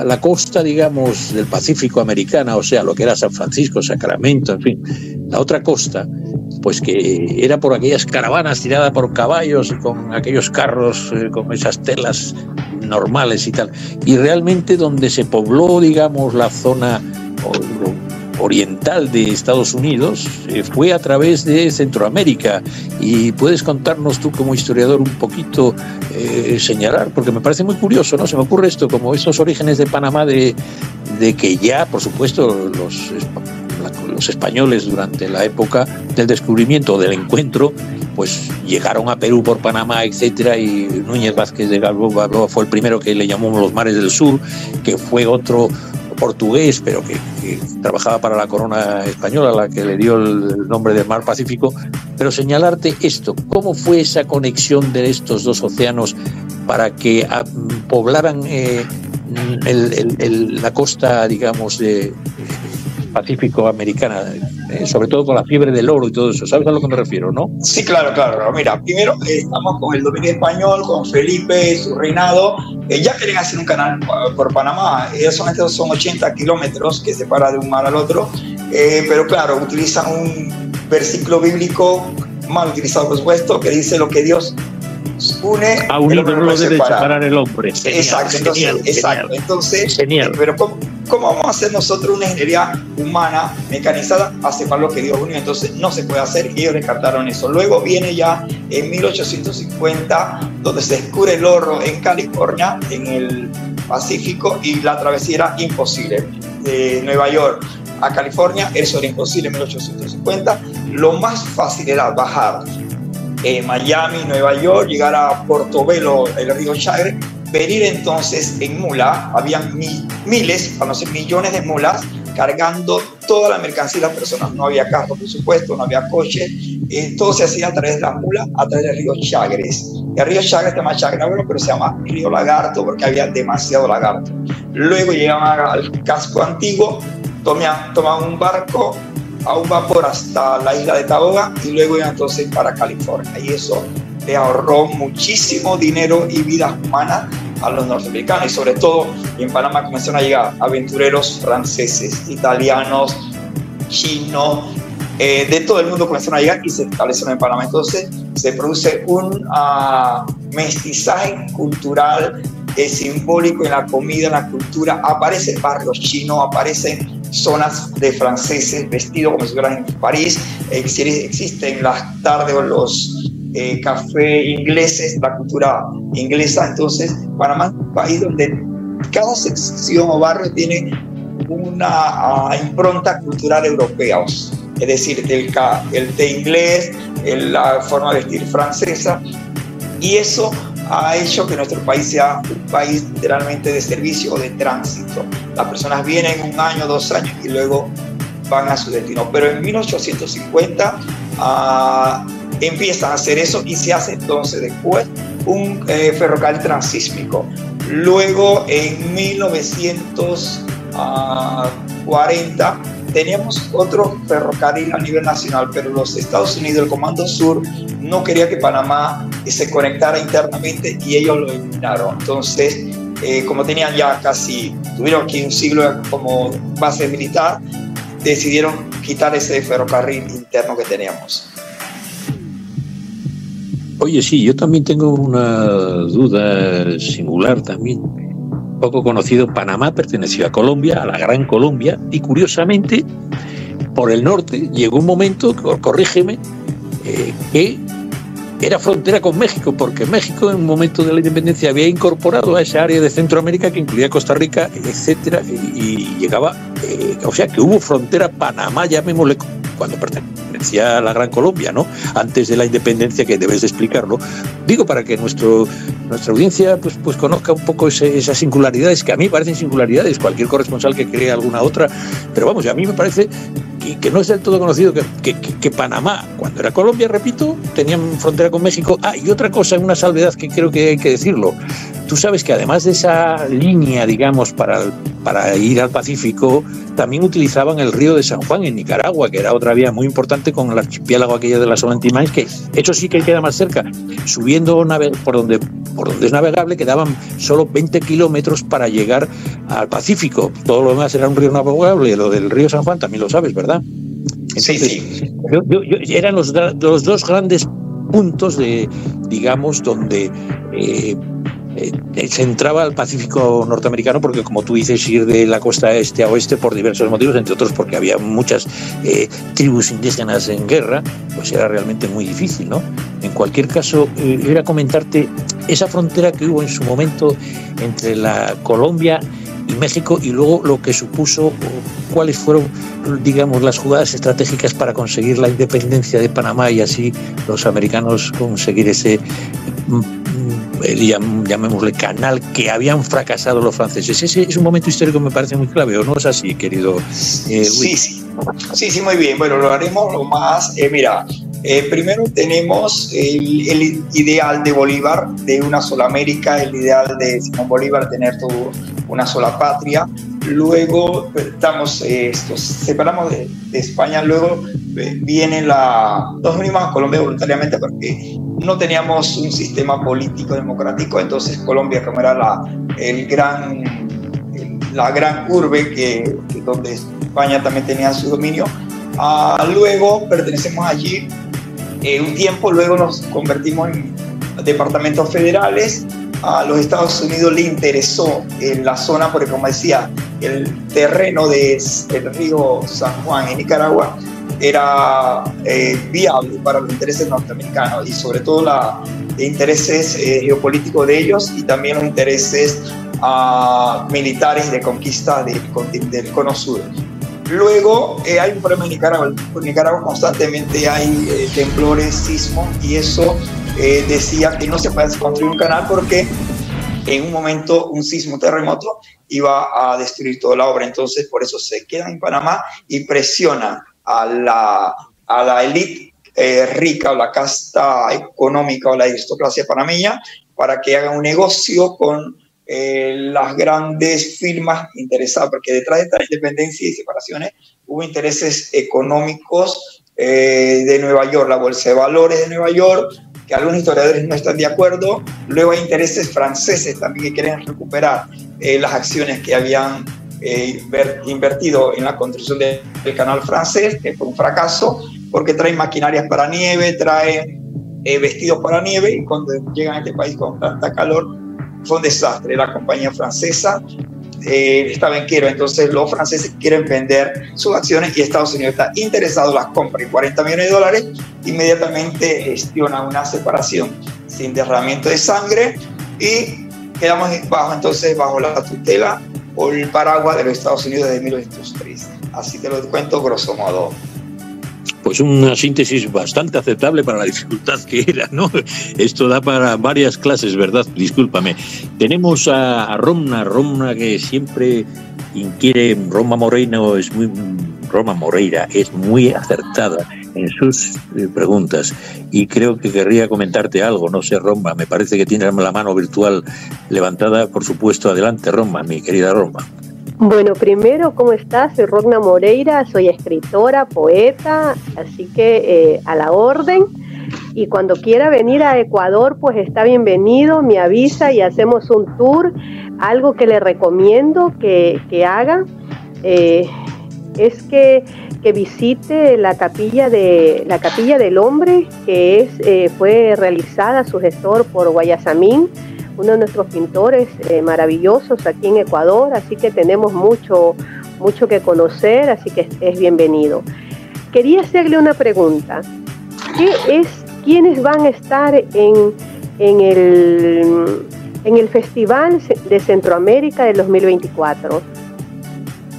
la costa, digamos, del Pacífico americana, o sea, lo que era San Francisco, Sacramento, en fin, la otra costa, pues que era por aquellas caravanas tiradas por caballos y con aquellos carros con esas telas normales y tal. Y realmente donde se pobló, digamos, la zona oriental de Estados Unidos fue a través de Centroamérica. Y puedes contarnos tú como historiador un poquito, señalar, porque me parece muy curioso, ¿no? Se me ocurre esto, como estos orígenes de Panamá, de que ya, por supuesto, los españoles durante la época del descubrimiento, del encuentro, pues llegaron a Perú por Panamá, etcétera, y Núñez Vázquez de Balboa fue el primero que le llamó los mares del sur, que fue otro portugués, pero que trabajaba para la corona española, la que le dio el nombre del mar Pacífico. Pero señalarte esto, ¿cómo fue esa conexión de estos dos océanos para que poblaran la costa, digamos, de Pacífico americana, sobre todo con la fiebre del oro y todo eso? ¿Sabes a lo que me refiero, no? Sí, claro. Mira, primero estamos con el dominio español, con Felipe, su reinado. Ya quieren hacer un canal por Panamá. Solamente son 80 kilómetros que separa de un mar al otro. Pero claro, utilizan un versículo bíblico mal utilizado, por supuesto, que dice: lo que Dios une, a unido no lo debe separar el hombre. Genial, entonces, genial. Pero ¿cómo vamos a hacer nosotros una ingeniería humana mecanizada a separar lo que Dios unió? Entonces no se puede hacer, y ellos descartaron eso. Luego viene ya en 1850, donde se descubre el oro en California, en el Pacífico, y la travesía era imposible. De Nueva York a California, eso era imposible en 1850. Lo más fácil era bajar Miami, Nueva York, llegar a Portobelo, el río Chagre, venir entonces en mula. Habían miles, para no decir millones de mulas cargando toda la mercancía de las personas. No había carro, por supuesto, no había coche. Todo se hacía a través de las mulas, a través del río Chagres. El río Chagres se llama Chagre, pero se llama río Lagarto porque había demasiado lagarto. Luego llegaban al casco antiguo, tomaban un barco a un vapor hasta la isla de Taboga y luego iban entonces para California. Y eso le ahorró muchísimo dinero y vidas humanas a los norteamericanos. Y sobre todo en Panamá comenzaron a llegar aventureros franceses, italianos, chinos, de todo el mundo comenzaron a llegar y se establecieron en Panamá. Entonces se produce un mestizaje cultural simbólico en la comida, en la cultura. Aparecen barrios chinos, aparecen zonas de franceses vestidos como si fueran en París. Existen las tardes o los cafés ingleses, la cultura inglesa. Entonces Panamá es un país donde cada sección o barrio tiene una impronta cultural europea, es decir, el té inglés, la forma de vestir francesa, y eso ha hecho que nuestro país sea un país literalmente de servicio o de tránsito. Las personas vienen 1 año, 2 años y luego van a su destino. Pero en 1850 empiezan a hacer eso y se hace entonces después un ferrocarril transísmico. Luego, en 1940, teníamos otro ferrocarril a nivel nacional, pero los Estados Unidos, el Comando Sur, no quería que Panamá se conectara internamente y ellos lo eliminaron. Entonces, como tenían ya tuvieron aquí un siglo como base militar, decidieron quitar ese ferrocarril interno que teníamos. Oye, sí, yo también tengo una duda singular también. Poco conocido, Panamá perteneció a Colombia, a la Gran Colombia, y curiosamente, por el norte llegó un momento, corrígeme, que era frontera con México, porque México en un momento de la independencia había incorporado a esa área de Centroamérica que incluía Costa Rica, etcétera, y llegaba, o sea que hubo frontera Panamá, llamémosle, cuando pertenecía a la Gran Colombia, ¿no? Antes de la independencia, que debes de explicarlo. Digo, para que nuestra audiencia pues conozca un poco esas singularidades, que a mí parecen singularidades, cualquier corresponsal que crea alguna otra, pero vamos, a mí me parece que no es del todo conocido que Panamá, cuando era Colombia, repito, tenían frontera con México. Y otra cosa, una salvedad que creo que hay que decirlo. Tú sabes que además de esa línea, digamos, para ir al Pacífico, también utilizaban el río de San Juan en Nicaragua, que era otra vía muy importante con el archipiélago aquello de las Olantimaes, que eso sí que queda más cerca. Subiendo por donde es navegable, quedaban solo 20 kilómetros para llegar al Pacífico. Todo lo demás era un río navegable. Lo del río San Juan también lo sabes, ¿verdad? Entonces, sí. Eran los dos grandes puntos digamos, donde se entraba al Pacífico norteamericano, porque como tú dices, ir de la costa este a oeste por diversos motivos, entre otros porque había muchas tribus indígenas en guerra, pues era realmente muy difícil, ¿no? En cualquier caso, era comentarte esa frontera que hubo en su momento entre la Colombia y México, y luego lo que supuso, cuáles fueron, digamos, las jugadas estratégicas para conseguir la independencia de Panamá y así los americanos conseguir ese, llamémosle, canal que habían fracasado los franceses. Ese es un momento histórico que me parece muy clave, ¿o no es así, querido? Sí, muy bien. Bueno, lo haremos lo más. Mira, primero tenemos el ideal de Bolívar de una sola América, el ideal de Simón Bolívar tener todo una sola patria. Luego separamos de España. Luego nos unimos a Colombia voluntariamente porque no teníamos un sistema político democrático. Entonces Colombia, como era la gran urbe donde España también tenía su dominio, luego pertenecemos allí un tiempo. Luego nos convertimos en departamentos federales. A los Estados Unidos le interesó en la zona, porque como decía, el terreno del río San Juan en Nicaragua era viable para los intereses norteamericanos, y sobre todo los intereses geopolíticos de ellos, y también los intereses militares de conquista del cono sur. Luego hay un problema en Nicaragua. En Nicaragua constantemente hay temblores, sismos, y eso decía que no se puede construir un canal porque en un momento un sismo, terremoto, iba a destruir toda la obra. Entonces por eso se quedan en Panamá y presionan a la élite rica, o la casta económica, o la aristocracia panameña, para que hagan un negocio con las grandes firmas interesadas, porque detrás de esta independencia y separaciones hubo intereses económicos de Nueva York, la Bolsa de Valores de Nueva York, que algunos historiadores no están de acuerdo. Luego hay intereses franceses también que quieren recuperar las acciones que habían invertido en la construcción del canal francés, que fue un fracaso, porque traen maquinarias para nieve, traen vestidos para nieve, y cuando llegan a este país con tanta calor, fue un desastre. La compañía francesa estaba en quiebra. Entonces los franceses quieren vender sus acciones y Estados Unidos está interesado, las compra en $40 millones, inmediatamente gestiona una separación sin derramamiento de sangre, y quedamos bajo la tutela o el paraguas de los Estados Unidos desde 1903. Así te lo cuento grosso modo. Pues una síntesis bastante aceptable para la dificultad que era, ¿no? Esto da para varias clases, ¿verdad? Discúlpame. Tenemos a Roma que siempre inquiere. Roma Moreira es muy acertada en sus preguntas. Y creo que querría comentarte algo, no sé, Roma, me parece que tienes la mano virtual levantada, por supuesto. Adelante, Roma, mi querida Roma. Bueno, primero, ¿cómo estás? Soy Rogna Moreira, soy escritora, poeta, así que a la orden. Y cuando quiera venir a Ecuador, pues está bienvenido, me avisa y hacemos un tour. Algo que le recomiendo que haga es que visite la capilla del hombre, que fue realizada, su gestor, por Guayasamín, uno de nuestros pintores maravillosos aquí en Ecuador, así que tenemos mucho que conocer, así que es bienvenido. Quería hacerle una pregunta. ¿Quiénes van a estar en el Festival de Centroamérica del 2024?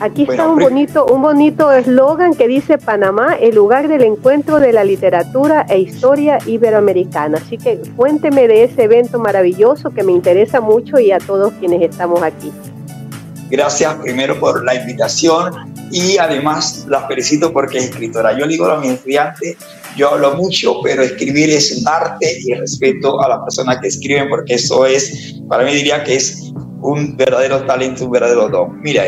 Aquí está un bonito eslogan que dice: Panamá, el lugar del encuentro de la literatura e historia iberoamericana. Así que cuénteme de ese evento maravilloso que me interesa mucho, y a todos quienes estamos aquí. Gracias primero por la invitación, y además la felicito porque es escritora. Yo digo a mis estudiantes, yo hablo mucho, pero escribir es un arte, y respeto a las personas que escriben, porque eso es, para mí diría que es un verdadero talento, un verdadero don. Mira,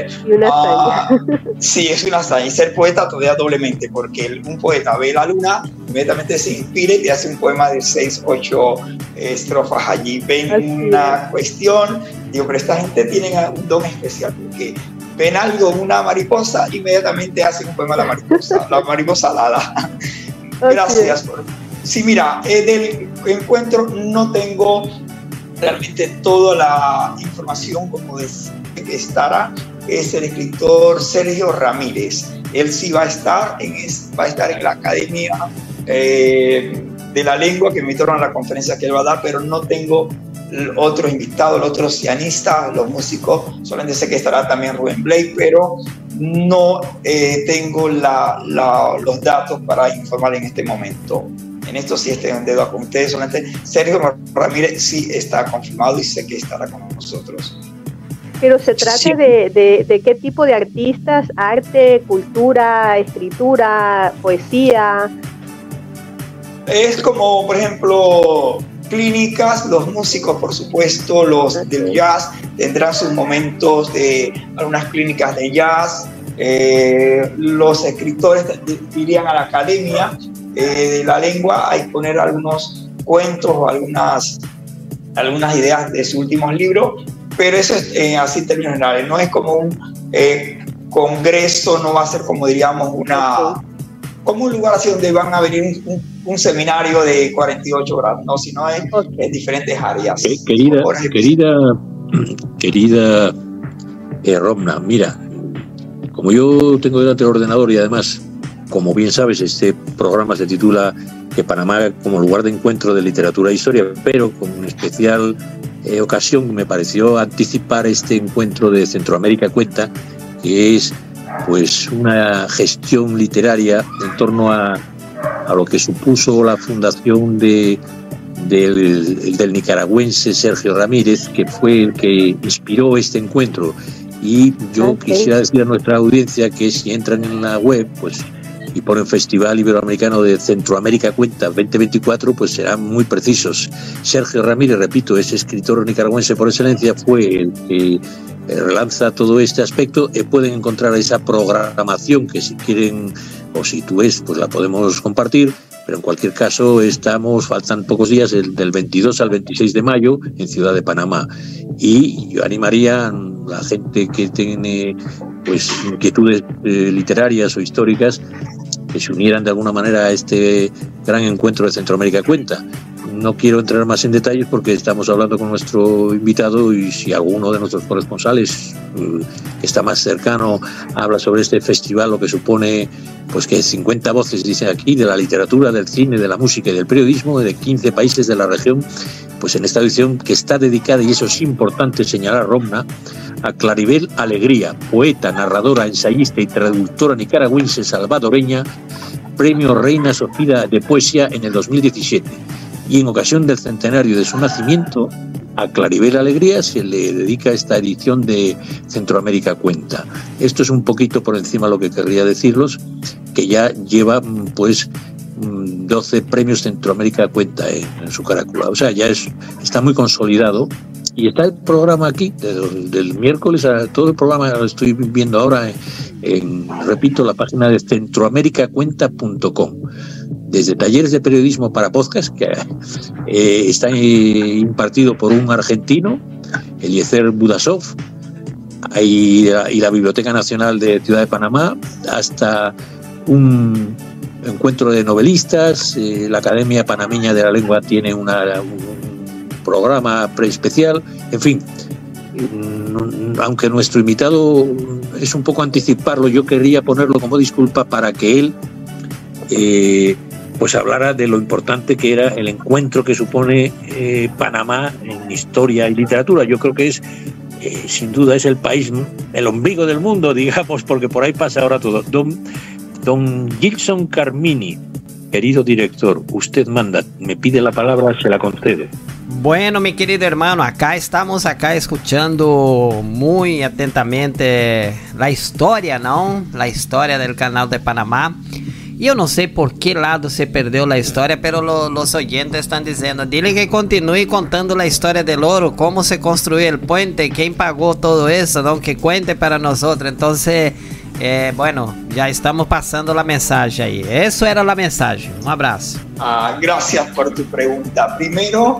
sí, es una hazaña. Y ser poeta todavía doblemente, porque un poeta ve la luna, inmediatamente se inspira y te hace un poema de 6, 8 estrofas allí. Ven una cuestión, digo, pero esta gente tiene un don especial, porque ven algo, una mariposa, inmediatamente hacen un poema de la mariposa alada. Gracias. Sí, mira, del encuentro no tengo realmente toda la información, como decía que estará, es el escritor Sergio Ramírez. Él sí va a estar en la Academia de la Lengua, que me invitaron a la conferencia que él va a dar, pero no tengo otros invitados, los otros pianistas, los músicos. Solamente sé que estará también Rubén Blake, pero no tengo los datos para informar en este momento. En esto sí estoy en deuda con ustedes. Solamente Sergio Ramírez sí está confirmado y sé que estará con nosotros. Pero se trata sí. de qué tipo de artistas: arte, cultura, escritura, poesía. Es como, por ejemplo, clínicas. Los músicos, por supuesto, los del jazz tendrán sus momentos de algunas clínicas de jazz. Los escritores irían a la Academia de la Lengua a exponer algunos cuentos o algunas ideas de sus últimos libros, pero eso es así en términos generales. No es como un congreso, no va a ser como diríamos como un lugar así donde van a venir un seminario de 48 grados, no, sino en diferentes áreas. Querida Romna, mira, como yo tengo delante el ordenador y además, como bien sabes, este programa se titula que Panamá como lugar de encuentro de literatura e historia, pero con una especial ocasión me pareció anticipar este encuentro de Centroamérica Cuenta, que es pues una gestión literaria en torno a lo que supuso la fundación del nicaragüense Sergio Ramírez, que fue el que inspiró este encuentro. Y yo quisiera decir a nuestra audiencia que si entran en la web, pues, y ponen Festival Iberoamericano de Centroamérica Cuenta 2024, pues serán muy precisos. Sergio Ramírez, repito, es escritor nicaragüense por excelencia, fue el que relanza todo este aspecto. Pueden encontrar esa programación, que si quieren o si tú ves, pues la podemos compartir. Pero en cualquier caso faltan pocos días, del 22 al 26 de mayo en Ciudad de Panamá. Y yo animaría a la gente que tiene pues inquietudes literarias o históricas que se unieran de alguna manera a este gran encuentro de Centroamérica Cuenta. No quiero entrar más en detalles porque estamos hablando con nuestro invitado, y si alguno de nuestros corresponsales que está más cercano habla sobre este festival, lo que supone pues que 50 voces, dice aquí, de la literatura, del cine, de la música y del periodismo de 15 países de la región, pues en esta edición que está dedicada, y eso es importante señalar, Romna, a Claribel Alegría, poeta, narradora, ensayista y traductora nicaragüense salvadoreña, Premio Reina Sofía de Poesía en el 2017. Y en ocasión del centenario de su nacimiento, a Claribel Alegría se le dedica esta edición de Centroamérica Cuenta. Esto es un poquito por encima lo que querría decirlos, que ya lleva pues 12 premios Centroamérica Cuenta en su carátula. O sea, ya está muy consolidado. Y está el programa aquí, del miércoles a todo el programa, lo estoy viendo ahora repito, la página de centroamericacuenta.com. Desde talleres de periodismo para podcast, que está impartido por un argentino, Eliezer Budasov, y la Biblioteca Nacional de Ciudad de Panamá, hasta un encuentro de novelistas. La Academia Panameña de la Lengua tiene un programa preespecial. En fin, aunque nuestro invitado es un poco anticiparlo, yo quería ponerlo como disculpa para que él pues hablara de lo importante que era el encuentro que supone Panamá en historia y literatura. Yo creo que es sin duda es el país, el ombligo del mundo, digamos, porque por ahí pasa ahora todo. Don Gilson Carmini, querido director, usted manda, me pide la palabra, se la concede. Bueno, mi querido hermano, estamos escuchando muy atentamente la historia, ¿no? La historia del Canal de Panamá. Yo no sé por qué lado se perdió la historia, pero los oyentes están diciendo, dile que continúe contando la historia del oro, cómo se construyó el puente, quién pagó todo eso, ¿no? Que cuente para nosotros. Entonces, bueno, ya estamos pasando la mensaje ahí. Eso era la mensaje. Un abrazo. Gracias por tu pregunta. Primero,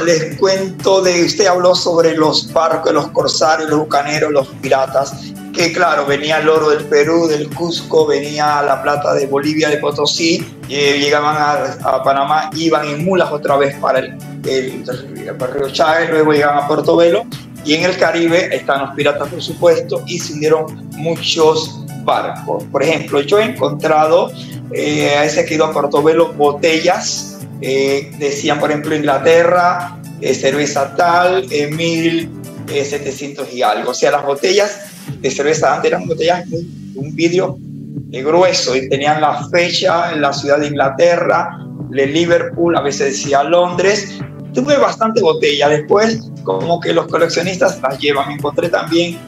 les cuento usted habló sobre los barcos, los corsarios, los bucaneros, los piratas, que claro, venía el oro del Perú, del Cusco, venía la plata de Bolivia, de Potosí, llegaban a Panamá, iban en mulas otra vez para el río Chávez, luego llegaban a Portobelo, y en el Caribe están los piratas, por supuesto, y se hundieron muchos barcos. Por ejemplo, yo he encontrado, a ese que iba a Portobelo, botellas, decían por ejemplo Inglaterra, cerveza tal, 1700 y algo. O sea, las botellas de cerveza antes eran botellas de un vidrio grueso y tenían la fecha en la ciudad de Inglaterra, de Liverpool, a veces decía Londres. Tuve bastante botella. Después, como que los coleccionistas las llevan. Encontré también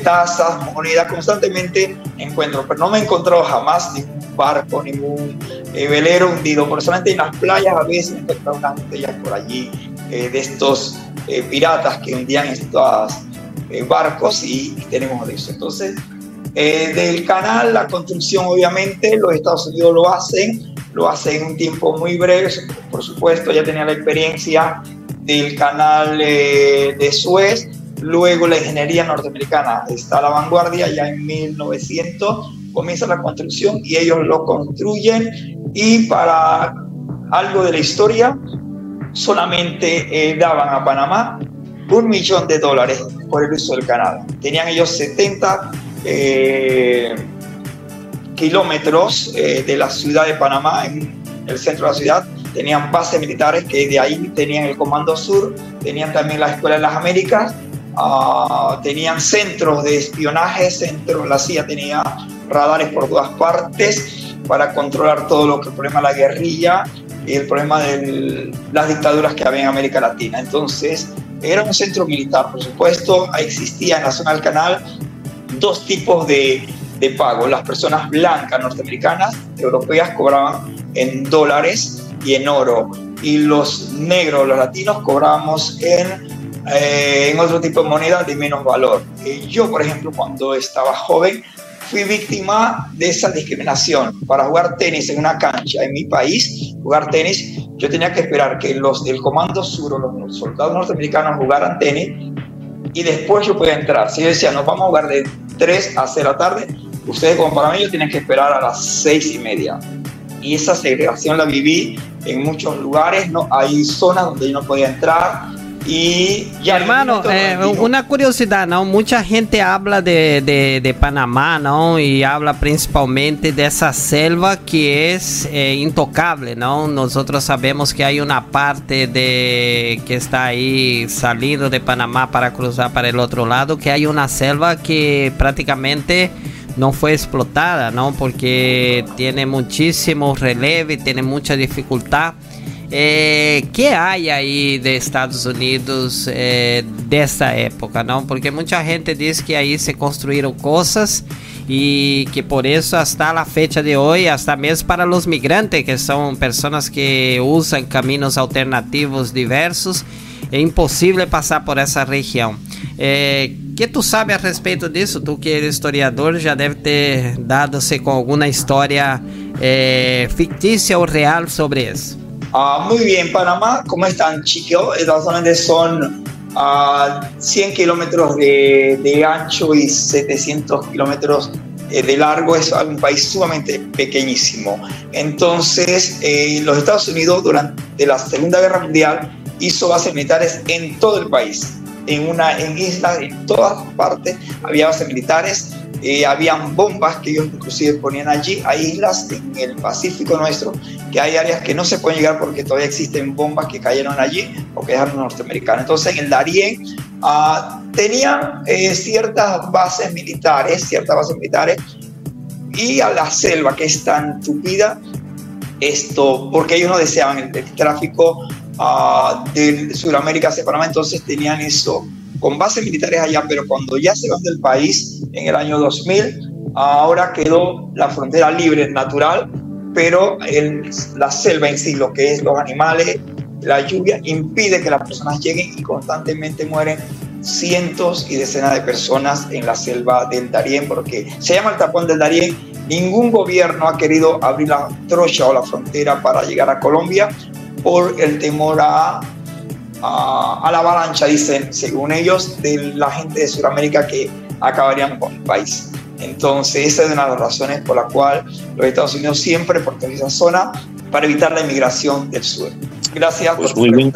tazas, monedas, constantemente encuentro, pero no me he encontrado jamás ningún barco, ningún velero hundido. Personalmente en las playas a veces he encontrado unas botellas por allí de estos piratas que hundían estos barcos y tenemos de eso. Entonces, del canal, la construcción obviamente los Estados Unidos lo hacen en un tiempo muy breve, por supuesto. Ya tenía la experiencia del canal de Suez. Luego la ingeniería norteamericana está a la vanguardia. Ya en 1900 comienza la construcción y ellos lo construyen, y para algo de la historia solamente daban a Panamá $1 millón por el uso del canal. Tenían ellos 70 kilómetros de la ciudad de Panamá, en el centro de la ciudad. Tenían bases militares, que de ahí tenían el Comando Sur, tenían también la Escuela de las Américas, tenían centros de espionaje, la CIA tenía radares por todas partes para controlar todo lo que el problema de la guerrilla y el problema de las dictaduras que había en América Latina. Entonces, era un centro militar, por supuesto. Existía en la zona del canal dos tipos de pago. Las personas blancas norteamericanas, europeas, cobraban en dólares y en oro, y los negros, los latinos, cobrábamos en otro tipo de moneda de menos valor. Yo, por ejemplo, cuando estaba joven, fui víctima de esa discriminación. Para jugar tenis en una cancha en mi país, jugar tenis, yo tenía que esperar que los del Comando Sur o los soldados norteamericanos jugaran tenis y después yo podía entrar. Si yo decía, nos vamos a jugar de 3 a 6 de la tarde, ustedes como panameños tienen que esperar a las 6:30. Y esa segregación la viví en muchos lugares, ¿no? Hay zonas donde yo no podía entrar. Y ya, hermano, una curiosidad, ¿no? Mucha gente habla de Panamá, ¿no? Y habla principalmente de esa selva que es intocable, ¿no? Nosotros sabemos que hay una parte que está ahí saliendo de Panamá para cruzar para el otro lado, que hay una selva que prácticamente no fue explotada, ¿no? Porque tiene muchísimo relevo y tiene mucha dificultad. ¿Qué hay ahí de Estados Unidos de esta época, no? Porque mucha gente dice que ahí se construyeron cosas y que por eso hasta la fecha de hoy, hasta mesmo para los migrantes, que son personas que usan caminos alternativos diversos, é impossível passar por essa região. Que tu sabe a respeito disso? Tu que é historiador já deve ter dado-se com alguma história fictícia ou real sobre isso. Muy bien, Panamá, como es tan chico, solamente son 100 kilómetros de ancho y 700 kilómetros de largo, es un país sumamente pequeñísimo. Entonces, los Estados Unidos durante la Segunda Guerra Mundial hizo bases militares en todo el país, en islas, en todas partes había bases militares, habían bombas que ellos inclusive ponían allí. Hay islas en el Pacífico nuestro que hay áreas que no se pueden llegar porque todavía existen bombas que cayeron allí o que dejaron los norteamericanos. Entonces en el Darién tenían ciertas bases militares y a la selva que es tan tupida, porque ellos no deseaban el tráfico de Sudamérica hacia Panamá, entonces tenían eso con bases militares allá, pero cuando ya se van del país en el año 2000, ahora quedó la frontera libre, natural, pero la selva en sí, lo que es los animales, la lluvia, impide que las personas lleguen y constantemente mueren cientos y decenas de personas en la selva del Darién, porque se llama el tapón del Darién. Ningún gobierno ha querido abrir la trocha o la frontera para llegar a Colombia por el temor a la avalancha, dicen, según ellos, de la gente de Sudamérica que acabarían con el país. Entonces, esa es una de las razones por la cual los Estados Unidos siempre protegen esa zona para evitar la inmigración del sur. Gracias. Pues muy bien.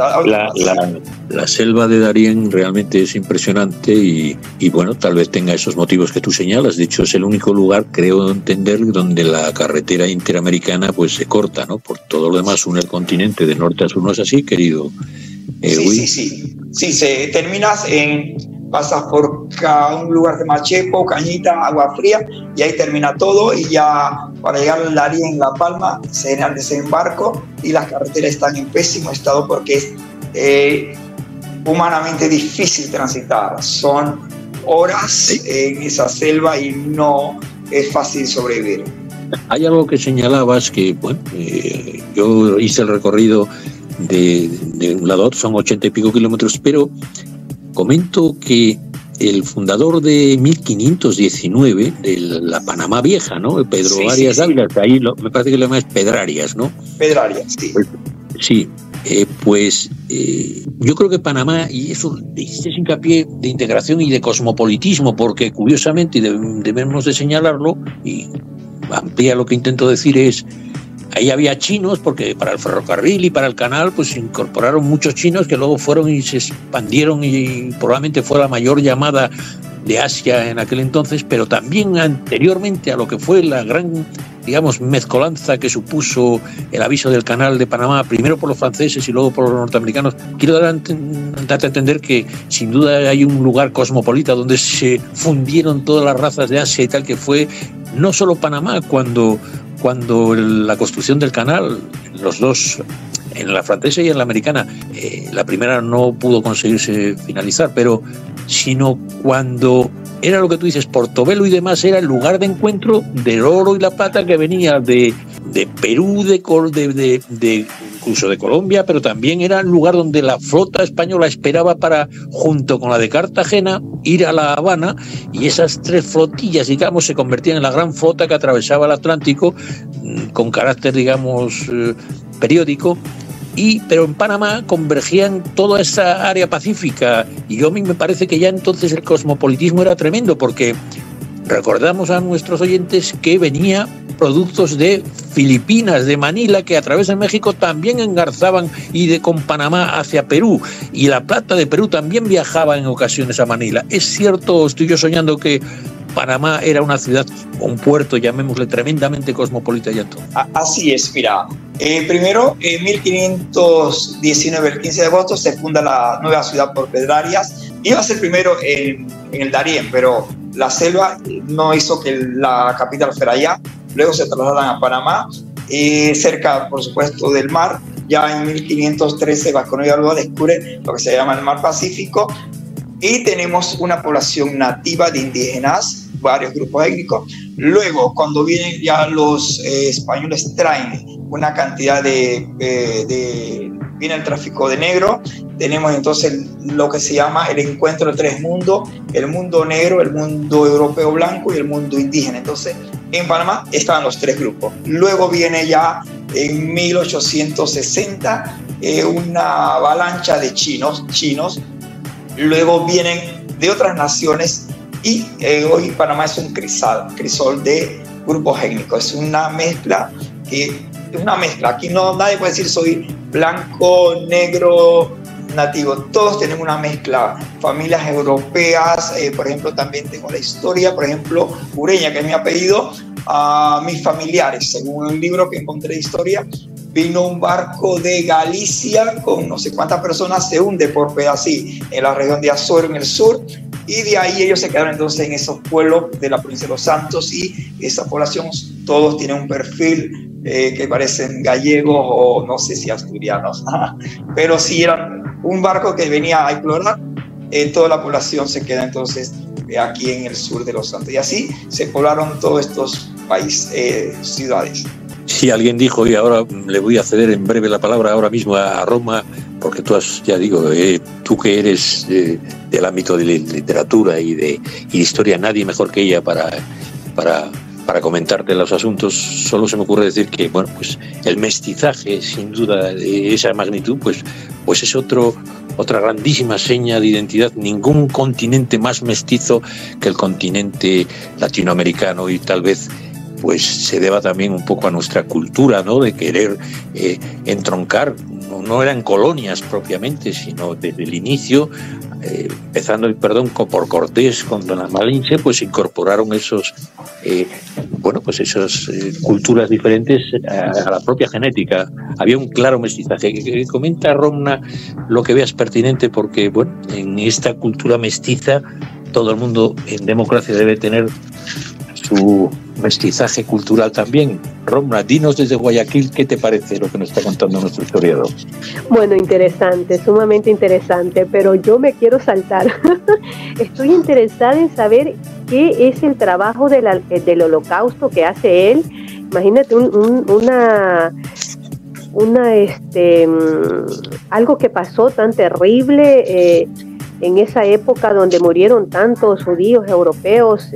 La selva de Darién realmente es impresionante y bueno, tal vez tenga esos motivos que tú señalas. De hecho, es el único lugar, creo entender, donde la carretera interamericana pues se corta, ¿no? Por todo lo demás une el continente de norte a sur. ¿No es así, querido? Sí, pasas por un lugar de Machepo, Cañita, Agua Fría, y ahí termina todo, y ya para llegar al Darién, La Palma, se da el desembarco, y las carreteras están en pésimo estado porque es humanamente difícil transitar. Son horas en esa selva y no es fácil sobrevivir. Hay algo que señalabas que, bueno, yo hice el recorrido de un lado a otro, son 80 y pico kilómetros, pero comento que el fundador de 1519 de la Panamá Vieja, ¿no? Pedro Arias Dávila, ahí me parece que lo llaman Pedrarias, ¿no? Pedrarias, sí. Sí, yo creo que Panamá, y eso es hincapié de integración y de cosmopolitismo, porque curiosamente, y debemos de señalarlo, y amplía lo que intento decir es, ahí había chinos, porque para el ferrocarril y para el canal pues se incorporaron muchos chinos que luego fueron y se expandieron y probablemente fue la mayor llamada de Asia en aquel entonces, pero también anteriormente a lo que fue la gran, digamos, mezcolanza que supuso el aviso del canal de Panamá, primero por los franceses y luego por los norteamericanos. Quiero darte a entender que sin duda hay un lugar cosmopolita donde se fundieron todas las razas de Asia y tal, que fue no solo Panamá, cuando la construcción del canal, los dos, en la francesa y en la americana, la primera no pudo conseguirse finalizar, pero sino cuando era lo que tú dices, Portobelo y demás, era el lugar de encuentro del oro y la plata que venía de Perú, incluso de Colombia, pero también era el lugar donde la flota española esperaba para, junto con la de Cartagena, ir a La Habana, y esas tres flotillas, digamos, se convertían en la gran flota que atravesaba el Atlántico con carácter, digamos, periódico. Pero en Panamá convergían toda esa área pacífica, y a mí me parece que ya entonces el cosmopolitismo era tremendo, porque recordamos a nuestros oyentes que venía productos de Filipinas, de Manila, que a través de México también engarzaban, y con Panamá hacia Perú, y la plata de Perú también viajaba en ocasiones a Manila. ¿Es cierto, estoy yo soñando, que Panamá era una ciudad, un puerto, llamémosle, tremendamente cosmopolita ya todo? Así es, mira. Primero, en 1519, el 15 de agosto, se funda la nueva ciudad por Pedrarias. Iba a ser primero en el Darién, pero la selva no hizo que la capital fuera allá. Luego se trasladan a Panamá, cerca, por supuesto, del mar. Ya en 1513, Vasco y Alba descubre lo que se llama el mar Pacífico, y tenemos una población nativa de indígenas varios grupos étnicos. Luego, cuando vienen ya los españoles, traen una cantidad viene el tráfico de negro. Tenemos entonces lo que se llama el encuentro de tres mundos: el mundo negro, el mundo europeo blanco y el mundo indígena. Entonces, en Panamá estaban los tres grupos. Luego viene ya en 1860 una avalancha de chinos. Luego vienen de otras naciones y hoy Panamá es un crisol de grupos étnicos. Es una mezcla Aquí nadie puede decir soy blanco, negro, nativo. Todos tenemos una mezcla. Familias europeas, por ejemplo, también tengo la historia, por ejemplo, Ureña, que es mi apellido, a mis familiares. Según un libro que encontré de historia, vino un barco de Galicia con no sé cuántas personas, se hunde por pedacito en la región de Azor, en el sur, y de ahí ellos se quedaron entonces en esos pueblos de la provincia de Los Santos, y esa población todos tienen un perfil que parecen gallegos o no sé si asturianos, pero sí eran un barco que venía a explorar. Toda la población se queda entonces aquí en el sur de Los Santos, y así se poblaron todos estos países, ciudades. Si alguien dijo, y ahora le voy a ceder en breve la palabra ahora mismo a Roma, porque tú tú que eres del ámbito de literatura y de historia, nadie mejor que ella para comentarte los asuntos. Solo se me ocurre decir que, bueno, pues el mestizaje, sin duda, de esa magnitud, pues es otra grandísima seña de identidad. Ningún continente más mestizo que el continente latinoamericano, y tal vez pues se deba también un poco a nuestra cultura, ¿no?, de querer entroncar. No eran colonias propiamente, sino desde el inicio, empezando por Cortés con Don Malinche, pues incorporaron esas culturas diferentes a la propia genética. Había un claro mestizaje. Comenta, Romna, lo que veas pertinente, porque bueno, en esta cultura mestiza todo el mundo en democracia debe tener su mestizaje cultural también. Romna, dinos desde Guayaquil qué te parece lo que nos está contando nuestro historiador. Bueno, interesante, sumamente interesante, pero yo me quiero saltar. Estoy interesada en saber qué es el trabajo del holocausto que hace él. Imagínate algo que pasó tan terrible en esa época donde murieron tantos judíos europeos.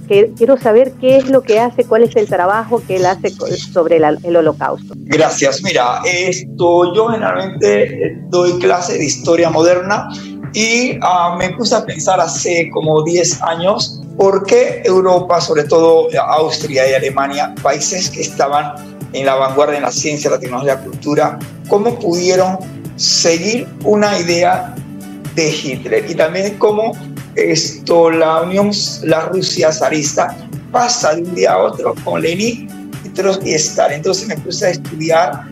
Quiero saber qué es lo que hace, cuál es el trabajo que él hace sobre el holocausto. Gracias. Mira, yo generalmente doy clase de historia moderna y me puse a pensar hace como 10 años por qué Europa, sobre todo Austria y Alemania, países que estaban en la vanguardia en la ciencia, la tecnología, la cultura, cómo pudieron seguir una idea de Hitler, y también cómo la Rusia zarista pasa de un día a otro con Lenin y Trotsky y Stalin. Entonces me puse a estudiar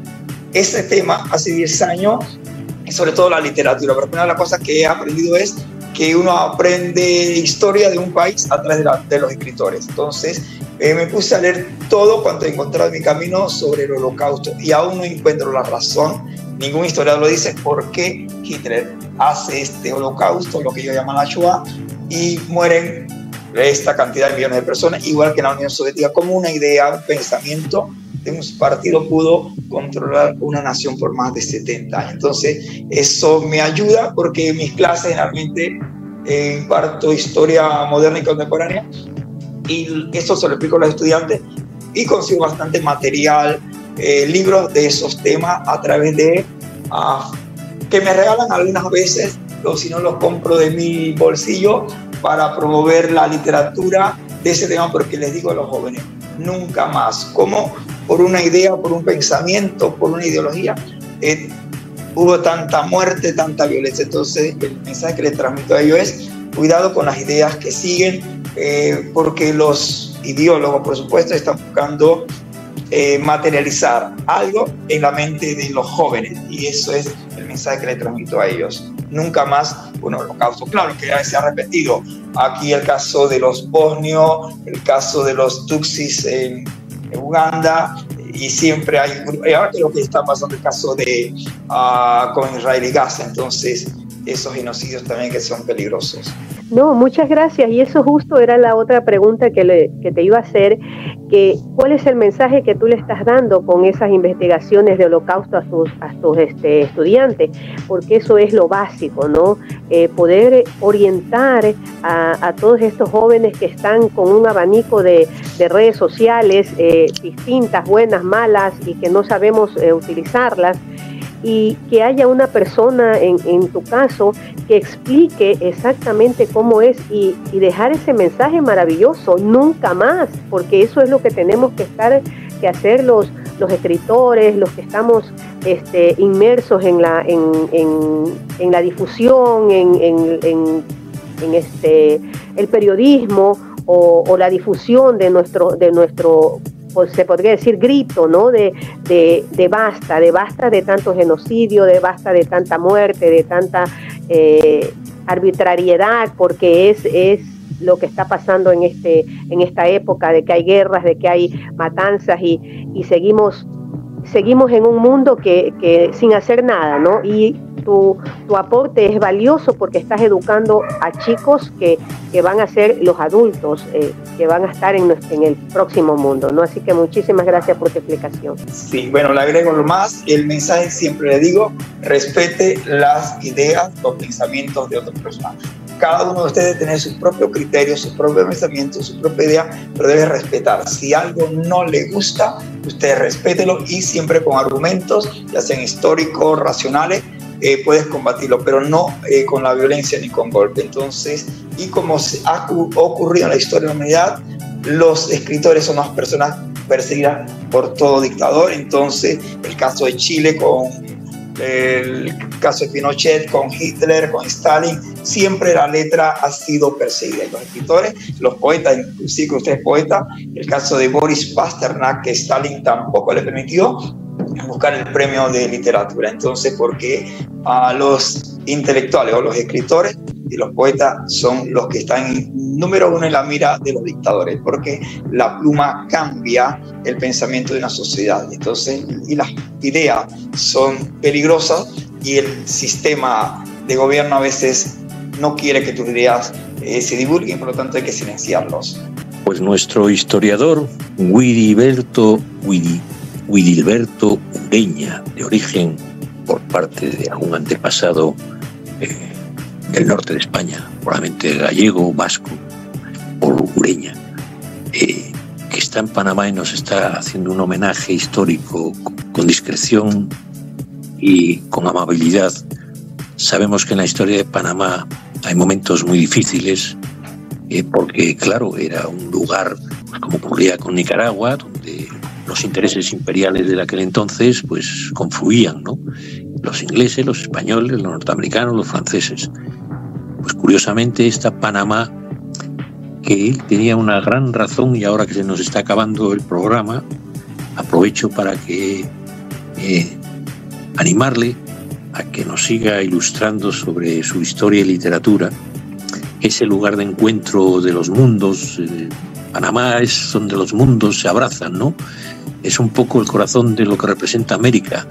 ese tema hace 10 años, y sobre todo la literatura, porque una de las cosas que he aprendido es que uno aprende historia de un país a través de los escritores. Entonces me puse a leer todo cuanto he encontrado en mi camino sobre el holocausto, y aún no encuentro la razón. Ningún historiador lo dice por qué Hitler hace este holocausto, lo que ellos llaman la Shoah, y mueren esta cantidad de millones de personas, igual que en la Unión Soviética. Como una idea, un pensamiento de un partido pudo controlar una nación por más de 70 años. Entonces eso me ayuda, porque en mis clases generalmente imparto historia moderna y contemporánea, y eso se lo explico a los estudiantes, y consigo bastante material, libros de esos temas a través de que me regalan algunas veces, o si no los compro de mi bolsillo para promover la literatura de ese tema, porque les digo a los jóvenes, nunca más, como por una idea, por un pensamiento, por una ideología, hubo tanta muerte, tanta violencia. Entonces el mensaje que les transmito a ellos es cuidado con las ideas que siguen, porque los ideólogos, por supuesto, están buscando materializar algo en la mente de los jóvenes, y eso es el mensaje que le transmito a ellos. Nunca más un holocausto. Claro que ya se ha repetido aquí el caso de los bosnios, el caso de los tutsis en Uganda, y siempre hay, ahora creo que está pasando el caso de con Israel y Gaza. Entonces esos genocidios también que son peligrosos. No, muchas gracias. Y eso justo era la otra pregunta que te iba a hacer, que ¿cuál es el mensaje que tú le estás dando con esas investigaciones de Holocausto a tus estudiantes? Porque eso es lo básico, ¿no? Poder orientar a todos estos jóvenes que están con un abanico de redes sociales distintas, buenas, malas, y que no sabemos utilizarlas, y que haya una persona en tu caso que explique exactamente cómo es y dejar ese mensaje maravilloso, nunca más, porque eso es lo que tenemos que hacer los escritores, los que estamos inmersos en la difusión, en el periodismo o la difusión de nuestro pues se podría decir grito, ¿no? De basta de tanto genocidio, de basta de tanta muerte, de tanta arbitrariedad, porque es lo que está pasando en esta época, de que hay guerras, de que hay matanzas y seguimos en un mundo que sin hacer nada, ¿no? Y tu aporte es valioso porque estás educando a chicos que van a ser los adultos, que van a estar en el próximo mundo, ¿no? Así que muchísimas gracias por tu explicación. Sí, bueno, le agrego lo más, el mensaje siempre le digo, respete las ideas, los pensamientos de otras personas. Cada uno de ustedes debe tener su propio criterio, su propio pensamiento, su propia idea, pero debe respetar. Si algo no le gusta, usted respételo y siempre con argumentos, ya sean históricos, racionales, puedes combatirlo, pero no con la violencia ni con golpe. Entonces, y como ha ocurrido en la historia de la humanidad, los escritores son las personas perseguidas por todo dictador. Entonces, el caso de Chile con el caso de Pinochet, con Hitler, con Stalin, siempre la letra ha sido perseguida. Los escritores, los poetas, inclusive que usted es poeta, el caso de Boris Pasternak, que Stalin tampoco le permitió buscar el premio de literatura. Entonces, porque a los intelectuales o los escritores y los poetas son los que están número uno en la mira de los dictadores, porque la pluma cambia el pensamiento de una sociedad. Entonces, y las ideas son peligrosas y el sistema de gobierno a veces no quiere que tus ideas se divulguen, por lo tanto hay que silenciarlos. Pues nuestro historiador Guidilberto Ureña, de origen por parte de algún antepasado del norte de España, probablemente gallego, vasco, por Ureña, que está en Panamá y nos está haciendo un homenaje histórico con discreción y con amabilidad. Sabemos que en la historia de Panamá hay momentos muy difíciles, porque claro, era un lugar, pues, como ocurría con Nicaragua, donde los intereses imperiales de aquel entonces pues confluían, ¿no? Los ingleses, los españoles, los norteamericanos, los franceses. Pues curiosamente esta Panamá, que él tenía una gran razón, y ahora que se nos está acabando el programa, aprovecho para animarle a que nos siga ilustrando sobre su historia y literatura. Ese lugar de encuentro de los mundos, Panamá es donde los mundos se abrazan, ¿no? Es un poco el corazón de lo que representa América.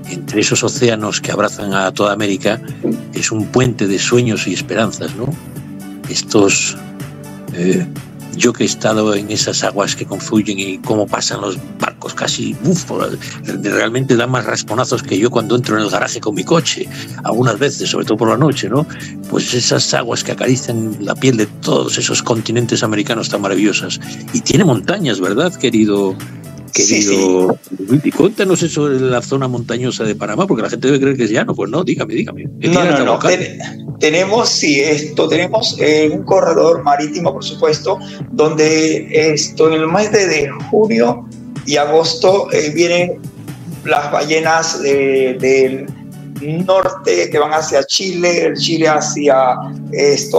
Entre esos océanos que abrazan a toda América es un puente de sueños y esperanzas, ¿no? Estos, yo que he estado en esas aguas que confluyen y cómo pasan los barcos, casi realmente dan más rasponazos que yo cuando entro en el garaje con mi coche, algunas veces, sobre todo por la noche, ¿no? Pues esas aguas que acarician la piel de todos esos continentes americanos tan maravillosas. Y tiene montañas, ¿verdad, querido? Sí. Y cuéntanos eso de la zona montañosa de Panamá, porque la gente debe creer que es llano. Pues no, dígame. No. Tenemos un corredor marítimo, por supuesto, donde en el mes de junio y agosto vienen las ballenas del norte que van hacia Chile, el Chile hacia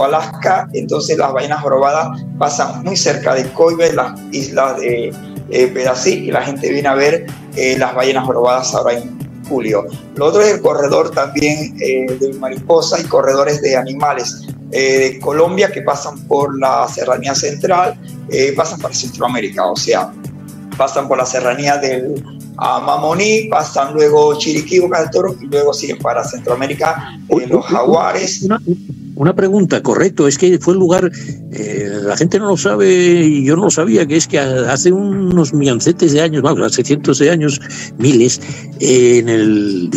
Alaska. Entonces las ballenas jorobadas pasan muy cerca de Coibe, las islas de Pedací, y la gente viene a ver las ballenas jorobadas ahora en julio. Lo otro es el corredor también de mariposa y corredores de animales de Colombia que pasan por la serranía central, pasan para Centroamérica, o sea, pasan por la serranía del a Mamoní, pasan luego Chiriquí, Boca del Toro y luego siguen para Centroamérica, los Jaguares. Una pregunta, correcto, es que fue el lugar, la gente no lo sabe y yo no lo sabía, que es que hace unos milloncetes de años, vamos, hace cientos de años, miles, en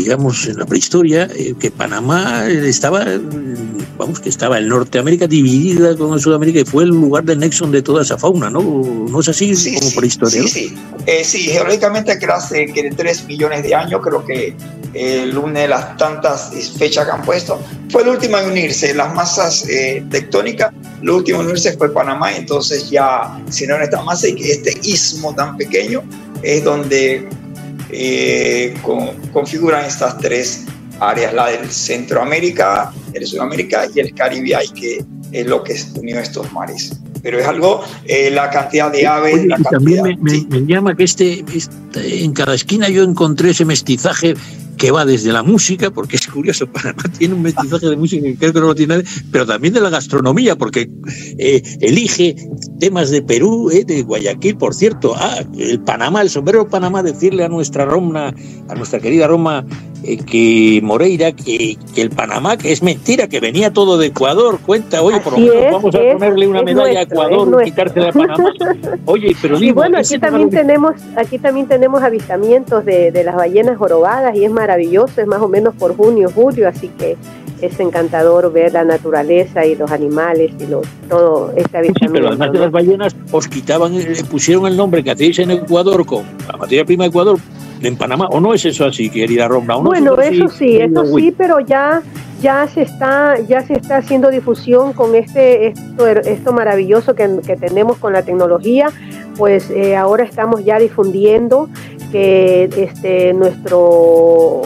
la prehistoria, que Panamá estaba en Norteamérica dividida con el Sudamérica y fue el lugar de nexo de toda esa fauna, ¿no? ¿No es así como prehistoria? Sí, geológicamente que hace que de 3 millones de años, creo que una de las tantas fechas que han puesto, fue el último en unirse. Las masas tectónicas, lo último en unirse fue Panamá, entonces ya si no en esta masa y que este istmo tan pequeño es donde configuran estas 3 áreas, la del Centroamérica, el Sudamérica y el Caribe, y que es lo que unió estos mares. Pero es algo, la cantidad de aves... Oye, la también cantidad, me llama que en cada esquina yo encontré ese mestizaje que va desde la música, porque es curioso, Panamá tiene un mestizaje de música que creo que no lo tiene nadie, pero también de la gastronomía, porque elige temas de Perú, de Guayaquil, por cierto, el Panamá, el sombrero Panamá, decirle a nuestra querida Roma que Moreira, que el Panamá, que es mentira, que venía todo de Ecuador, cuenta, oye, por lo menos vamos a ponerle una medalla a Ecuador, quitársela a Panamá. Oye, pero digo, y bueno, aquí también tenemos avistamientos de las ballenas jorobadas y es maravilloso, es más o menos por junio, julio, así que es encantador ver la naturaleza y los animales y todo este avistamiento. Sí, pero además de las ballenas, os pusieron el nombre que hacéis en Ecuador con la materia prima de Ecuador en Panamá, ¿o no es eso así, querida Ronda? Bueno, eso sí, pero ya se está haciendo difusión con esto maravilloso que tenemos con la tecnología, pues ahora estamos ya difundiendo que nuestro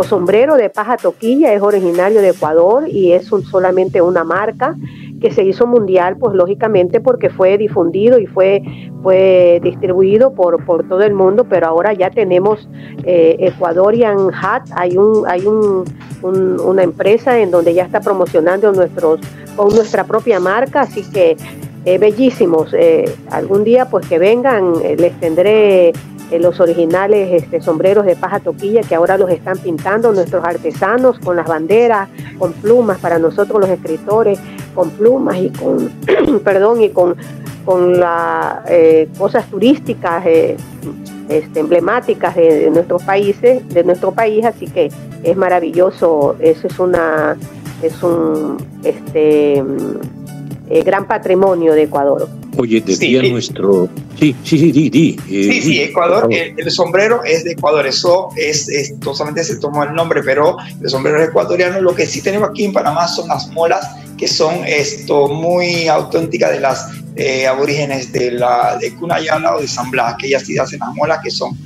sombrero de paja toquilla es originario de Ecuador y es solamente una marca que se hizo mundial, pues lógicamente porque fue difundido y fue distribuido por todo el mundo, pero ahora ya tenemos Ecuadorian Hat, hay una empresa en donde ya está promocionando con nuestra propia marca, así que bellísimos. Algún día pues que vengan, les tendré los originales sombreros de paja toquilla que ahora los están pintando nuestros artesanos con las banderas, con plumas para nosotros los escritores, con plumas y con las cosas turísticas emblemáticas de nuestros países, de nuestro país, así que es maravilloso. Eso es un gran patrimonio de Ecuador. Oye, decía nuestro... Sí, Ecuador, el sombrero es de Ecuador, eso solamente se tomó el nombre, pero el sombrero es ecuatoriano. Lo que sí tenemos aquí en Panamá son las molas, que son muy auténticas de las aborígenes de Cunayala o de San Blas, que ellas sí hacen las molas, que son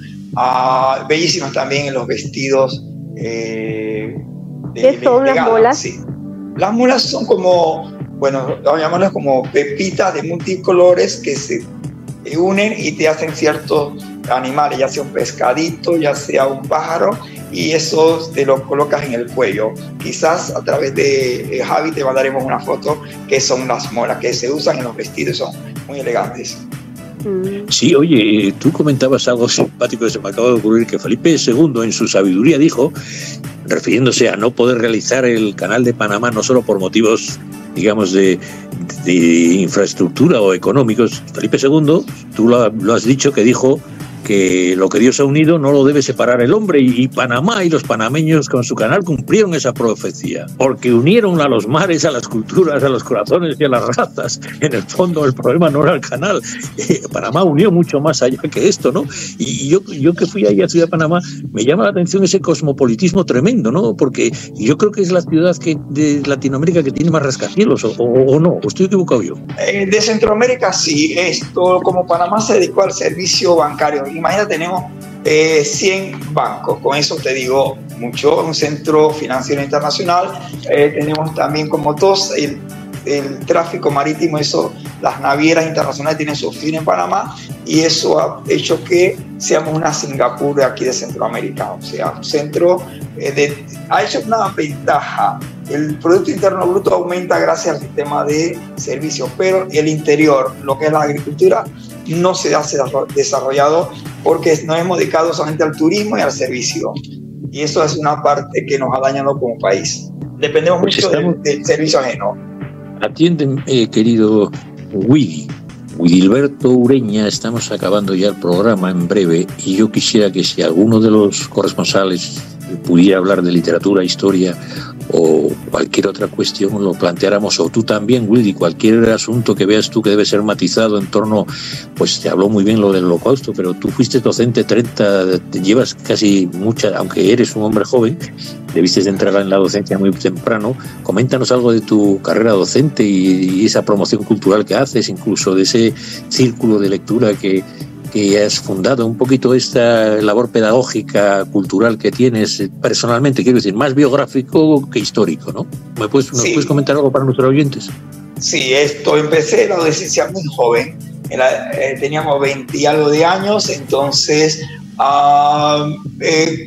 bellísimas también en los vestidos. ¿Qué son las molas? Sí. Las molas son como... Bueno, vamos a llamarlas como pepitas de multicolores que se unen y te hacen ciertos animales, ya sea un pescadito, ya sea un pájaro, y eso te lo colocas en el cuello. Quizás a través de Javi te mandaremos una foto, que son las molas que se usan en los vestidos, son muy elegantes. Sí, oye, tú comentabas algo simpático que se me acaba de ocurrir, que Felipe II en su sabiduría dijo, refiriéndose a no poder realizar el canal de Panamá no solo por motivos, digamos, de infraestructura o económicos. Felipe II, tú lo has dicho, que dijo que lo que Dios ha unido no lo debe separar el hombre, y Panamá y los panameños con su canal cumplieron esa profecía, porque unieron a los mares, a las culturas, a los corazones y a las razas. En el fondo el problema no era el canal, Panamá unió mucho más allá que esto, ¿no? Y yo que fui ahí a Ciudad de Panamá, me llama la atención ese cosmopolitismo tremendo, ¿no? Porque yo creo que es la ciudad de Latinoamérica que tiene más rascacielos, o no, ¿o estoy equivocado yo? De Centroamérica sí, como Panamá se dedicó al servicio bancario. Imagínate, tenemos 100 bancos, con eso te digo mucho, un centro financiero internacional. Tenemos también como todos el tráfico marítimo, las navieras internacionales tienen su oficina en Panamá, y eso ha hecho que seamos una Singapur de aquí de Centroamérica, o sea, un centro ha hecho una ventaja. El Producto Interno Bruto aumenta gracias al sistema de servicios, pero el interior, lo que es la agricultura, no se ha desarrollado porque nos hemos dedicado solamente al turismo y al servicio. Y eso es una parte que nos ha dañado como país. Dependemos mucho del servicio ajeno. Atienden, querido Widilberto Ureña, estamos acabando ya el programa en breve y yo quisiera que si alguno de los corresponsales pudiera hablar de literatura, historia o cualquier otra cuestión, lo planteáramos, o tú también, Willy, cualquier asunto que veas tú que debe ser matizado en torno, pues te habló muy bien lo del Holocausto, pero tú fuiste docente 30, llevas casi mucha, aunque eres un hombre joven, debiste de entrar en la docencia muy temprano. Coméntanos algo de tu carrera docente y esa promoción cultural que haces, incluso de ese círculo de lectura que has fundado, un poquito esta labor pedagógica, cultural que tienes personalmente, quiero decir, más biográfico que histórico, ¿no? ¿Nos puedes comentar algo para nuestros oyentes? Sí, empecé la adolescencia muy joven, teníamos 20 y algo de años, entonces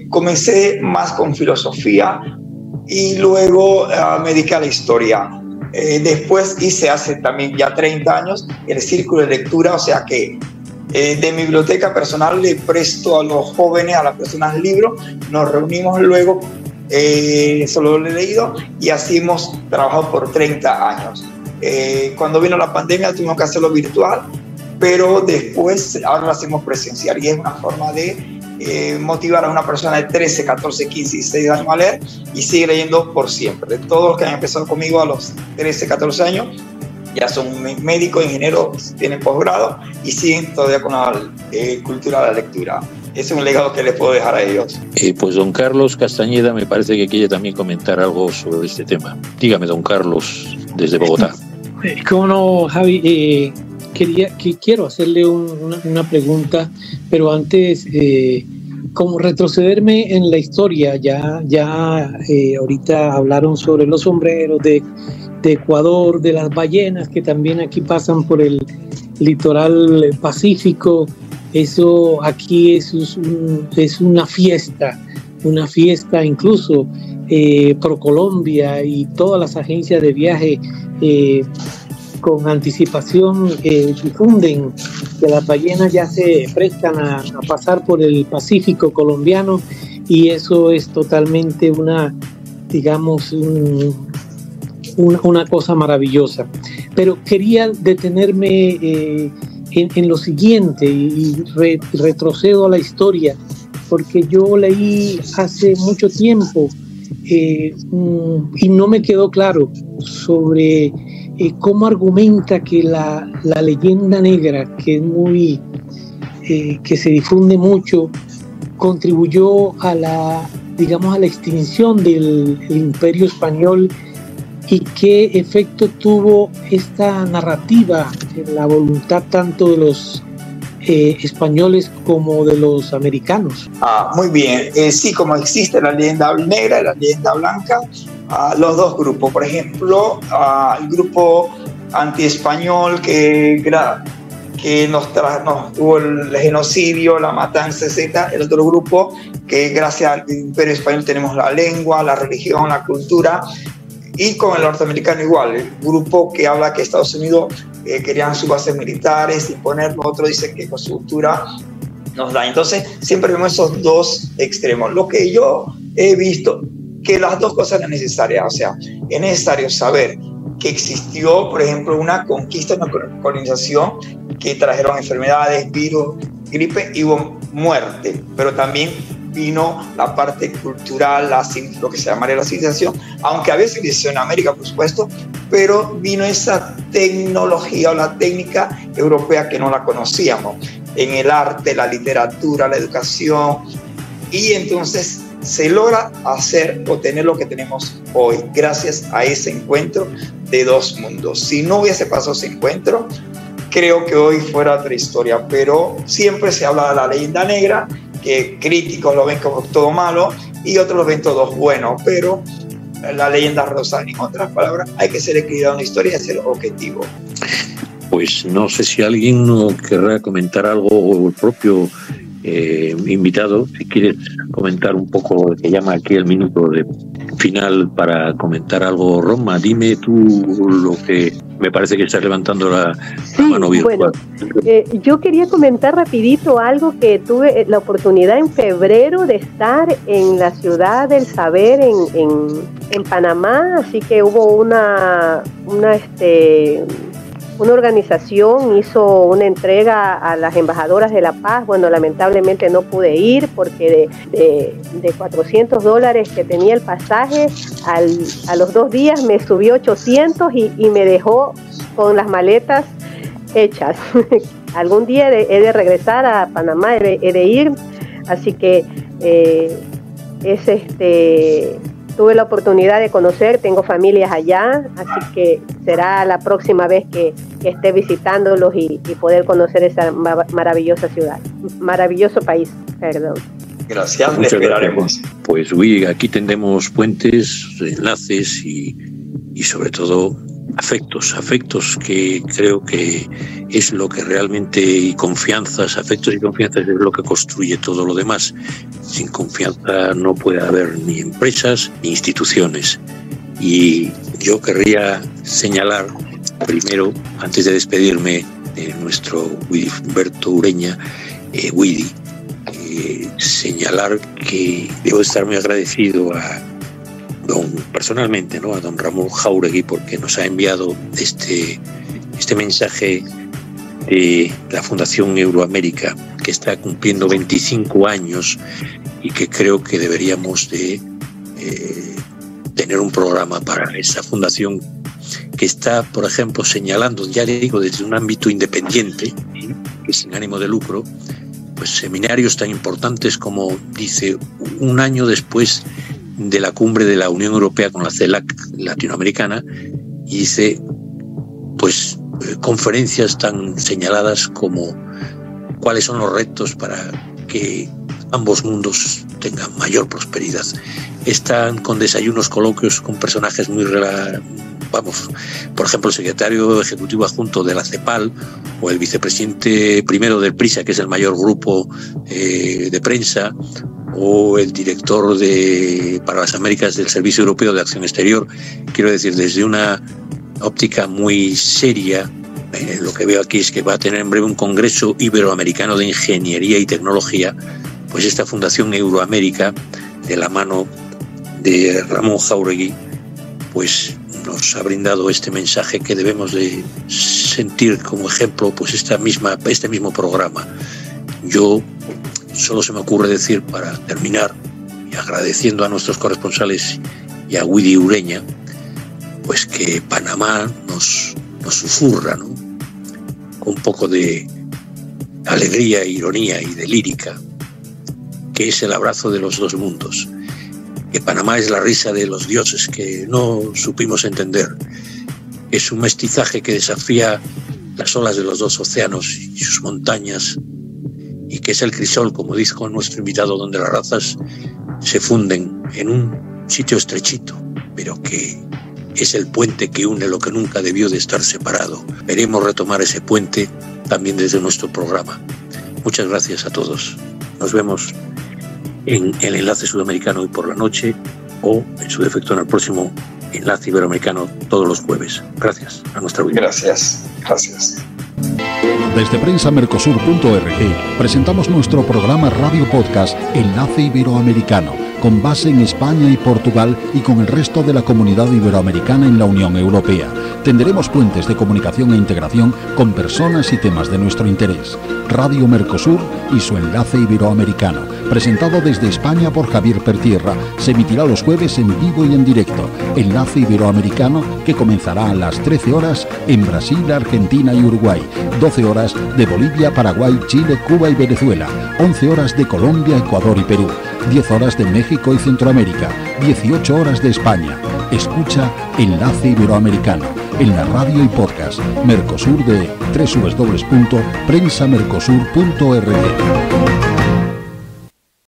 comencé más con filosofía y luego me dediqué a la historia. Después hice hace también ya 30 años el círculo de lectura, o sea que de mi biblioteca personal le presto a los jóvenes, a las personas libros, nos reunimos luego, solo lo he leído y así hemos trabajado por 30 años. Cuando vino la pandemia tuvimos que hacerlo virtual, pero después ahora lo hacemos presencial y es una forma de motivar a una persona de 13, 14, 15, 16 años a leer y sigue leyendo por siempre. Todos los que han empezado conmigo a los 13, 14 años ya son médicos, ingenieros, tienen posgrado y siguen todavía con la cultura de la lectura. Ese es un legado que les puedo dejar a ellos. Pues don Carlos Castañeda me parece que quiere también comentar algo sobre este tema. Dígame, don Carlos, desde Bogotá. ¿Cómo no, Javi? Quiero hacerle una pregunta, pero antes, como retrocederme en la historia, ya ahorita hablaron sobre los sombreros de Ecuador, de las ballenas que también aquí pasan por el litoral pacífico. Eso aquí es una fiesta incluso ProColombia y todas las agencias de viaje con anticipación difunden que las ballenas ya se prestan a pasar por el Pacífico colombiano y eso es totalmente una cosa maravillosa. Pero quería detenerme en lo siguiente y retrocedo a la historia, porque yo leí hace mucho tiempo y no me quedó claro sobre cómo argumenta que la leyenda negra, que es que se difunde mucho, contribuyó a la extinción del Imperio Español y qué efecto tuvo esta narrativa en la voluntad tanto de los españoles como de los americanos. Muy bien, sí, como existe la leyenda negra y la leyenda blanca, los dos grupos, por ejemplo, el grupo anti-español que nos tuvo el genocidio, la matanza, etc. El otro grupo que gracias al Imperio Español tenemos la lengua, la religión, la cultura. Y con el norteamericano igual, el grupo que habla que Estados Unidos querían sus bases militares, imponerlo, otro dice que con su cultura nos da. Entonces siempre vemos esos dos extremos. Lo que yo he visto, que las dos cosas eran necesarias, o sea, es necesario saber que existió, por ejemplo, una conquista, una colonización que trajeron enfermedades, virus, gripe y hubo muerte, pero también vino la parte cultural, lo que se llamaría la civilización, aunque había civilización en América, por supuesto, pero vino esa tecnología o la técnica europea que no la conocíamos, en el arte, la literatura, la educación, y entonces se logra hacer o tener lo que tenemos hoy, gracias a ese encuentro de dos mundos. Si no hubiese pasado ese encuentro, creo que hoy fuera otra historia, pero siempre se habla de la leyenda negra, que críticos lo ven como todo malo y otros lo ven todos buenos, pero la leyenda rosa, en otras palabras, hay que ser equilibrado en la historia y ser objetivo. Pues no sé si alguien querrá comentar algo, o el propio invitado, si quieres comentar un poco, te llama aquí el minuto de final para comentar algo, Roma, dime tú lo que me parece que estás levantando la mano virtual. Bueno, yo quería comentar rapidito algo que tuve la oportunidad en febrero de estar en la Ciudad del Saber en Panamá, así que hubo una organización hizo una entrega a las embajadoras de la paz. Bueno, lamentablemente no pude ir porque de $400 que tenía el pasaje, a los 2 días me subió 800 y me dejó con las maletas hechas. Algún día he de regresar a Panamá, he de ir, así que tuve la oportunidad de conocer, tengo familias allá, así que será la próxima vez que esté visitándolos y poder conocer esa maravillosa ciudad, maravilloso país, perdón. Gracias, muchas esperaremos. Gracias. Pues aquí tendremos puentes, enlaces y sobre todo afectos que creo que es lo que realmente, y confianzas, afectos y confianzas es lo que construye todo lo demás. Sin confianza no puede haber ni empresas ni instituciones. Y yo querría señalar primero, antes de despedirme de nuestro Humberto Ureña, Widi, señalar que debo estar muy agradecido personalmente, ¿no?, a don Ramón Jáuregui, porque nos ha enviado este mensaje de la Fundación Euroamérica, que está cumpliendo 25 años y que creo que deberíamos de tener un programa para esa fundación, que está, por ejemplo, señalando, ya le digo, desde un ámbito independiente, que sin ánimo de lucro, pues seminarios tan importantes como, dice, un año después de la cumbre de la Unión Europea con la CELAC latinoamericana, y dice, pues conferencias tan señaladas como cuáles son los retos para que ambos mundos tengan mayor prosperidad. Están con desayunos, coloquios con personajes muy por ejemplo, el secretario ejecutivo adjunto de la CEPAL o el vicepresidente primero del PRISA, que es el mayor grupo de prensa, o el director para las Américas del Servicio Europeo de Acción Exterior. Quiero decir, desde una óptica muy seria, lo que veo aquí es que va a tener en breve un Congreso Iberoamericano de Ingeniería y Tecnología. Pues esta Fundación Euroamérica, de la mano de Ramón Jáuregui, pues nos ha brindado este mensaje que debemos de sentir como ejemplo, pues este mismo programa. Yo solo se me ocurre decir, para terminar, y agradeciendo a nuestros corresponsales y a Widi Ureña, pues que Panamá nos susurra, ¿no?, con un poco de alegría, ironía y de lírica, que es el abrazo de los dos mundos, que Panamá es la risa de los dioses que no supimos entender, es un mestizaje que desafía las olas de los dos océanos y sus montañas, y que es el crisol, como dijo nuestro invitado, donde las razas se funden en un sitio estrechito, pero que es el puente que une lo que nunca debió de estar separado. Veremos retomar ese puente también desde nuestro programa. Muchas gracias a todos. Nos vemos en el Enlace Sudamericano hoy por la noche, o en su defecto en el próximo Enlace Iberoamericano todos los jueves. Gracias a nuestra audiencia. Gracias. Desde prensamercosur.org presentamos nuestro programa Radio Podcast Enlace Iberoamericano, con base en España y Portugal y con el resto de la comunidad iberoamericana en la Unión Europea. Tendremos puentes de comunicación e integración con personas y temas de nuestro interés. Radio Mercosur y su Enlace Iberoamericano, presentado desde España por Javier Pertierra, se emitirá los jueves en vivo y en directo. Enlace Iberoamericano, que comenzará a las 13 horas en Brasil, Argentina y Uruguay, 12 horas de Bolivia, Paraguay, Chile, Cuba y Venezuela, 11 horas de Colombia, Ecuador y Perú, 10 horas de México y Centroamérica, 18 horas de España. Escucha Enlace Iberoamericano en la radio y podcast Mercosur de www.prensamercosur.org.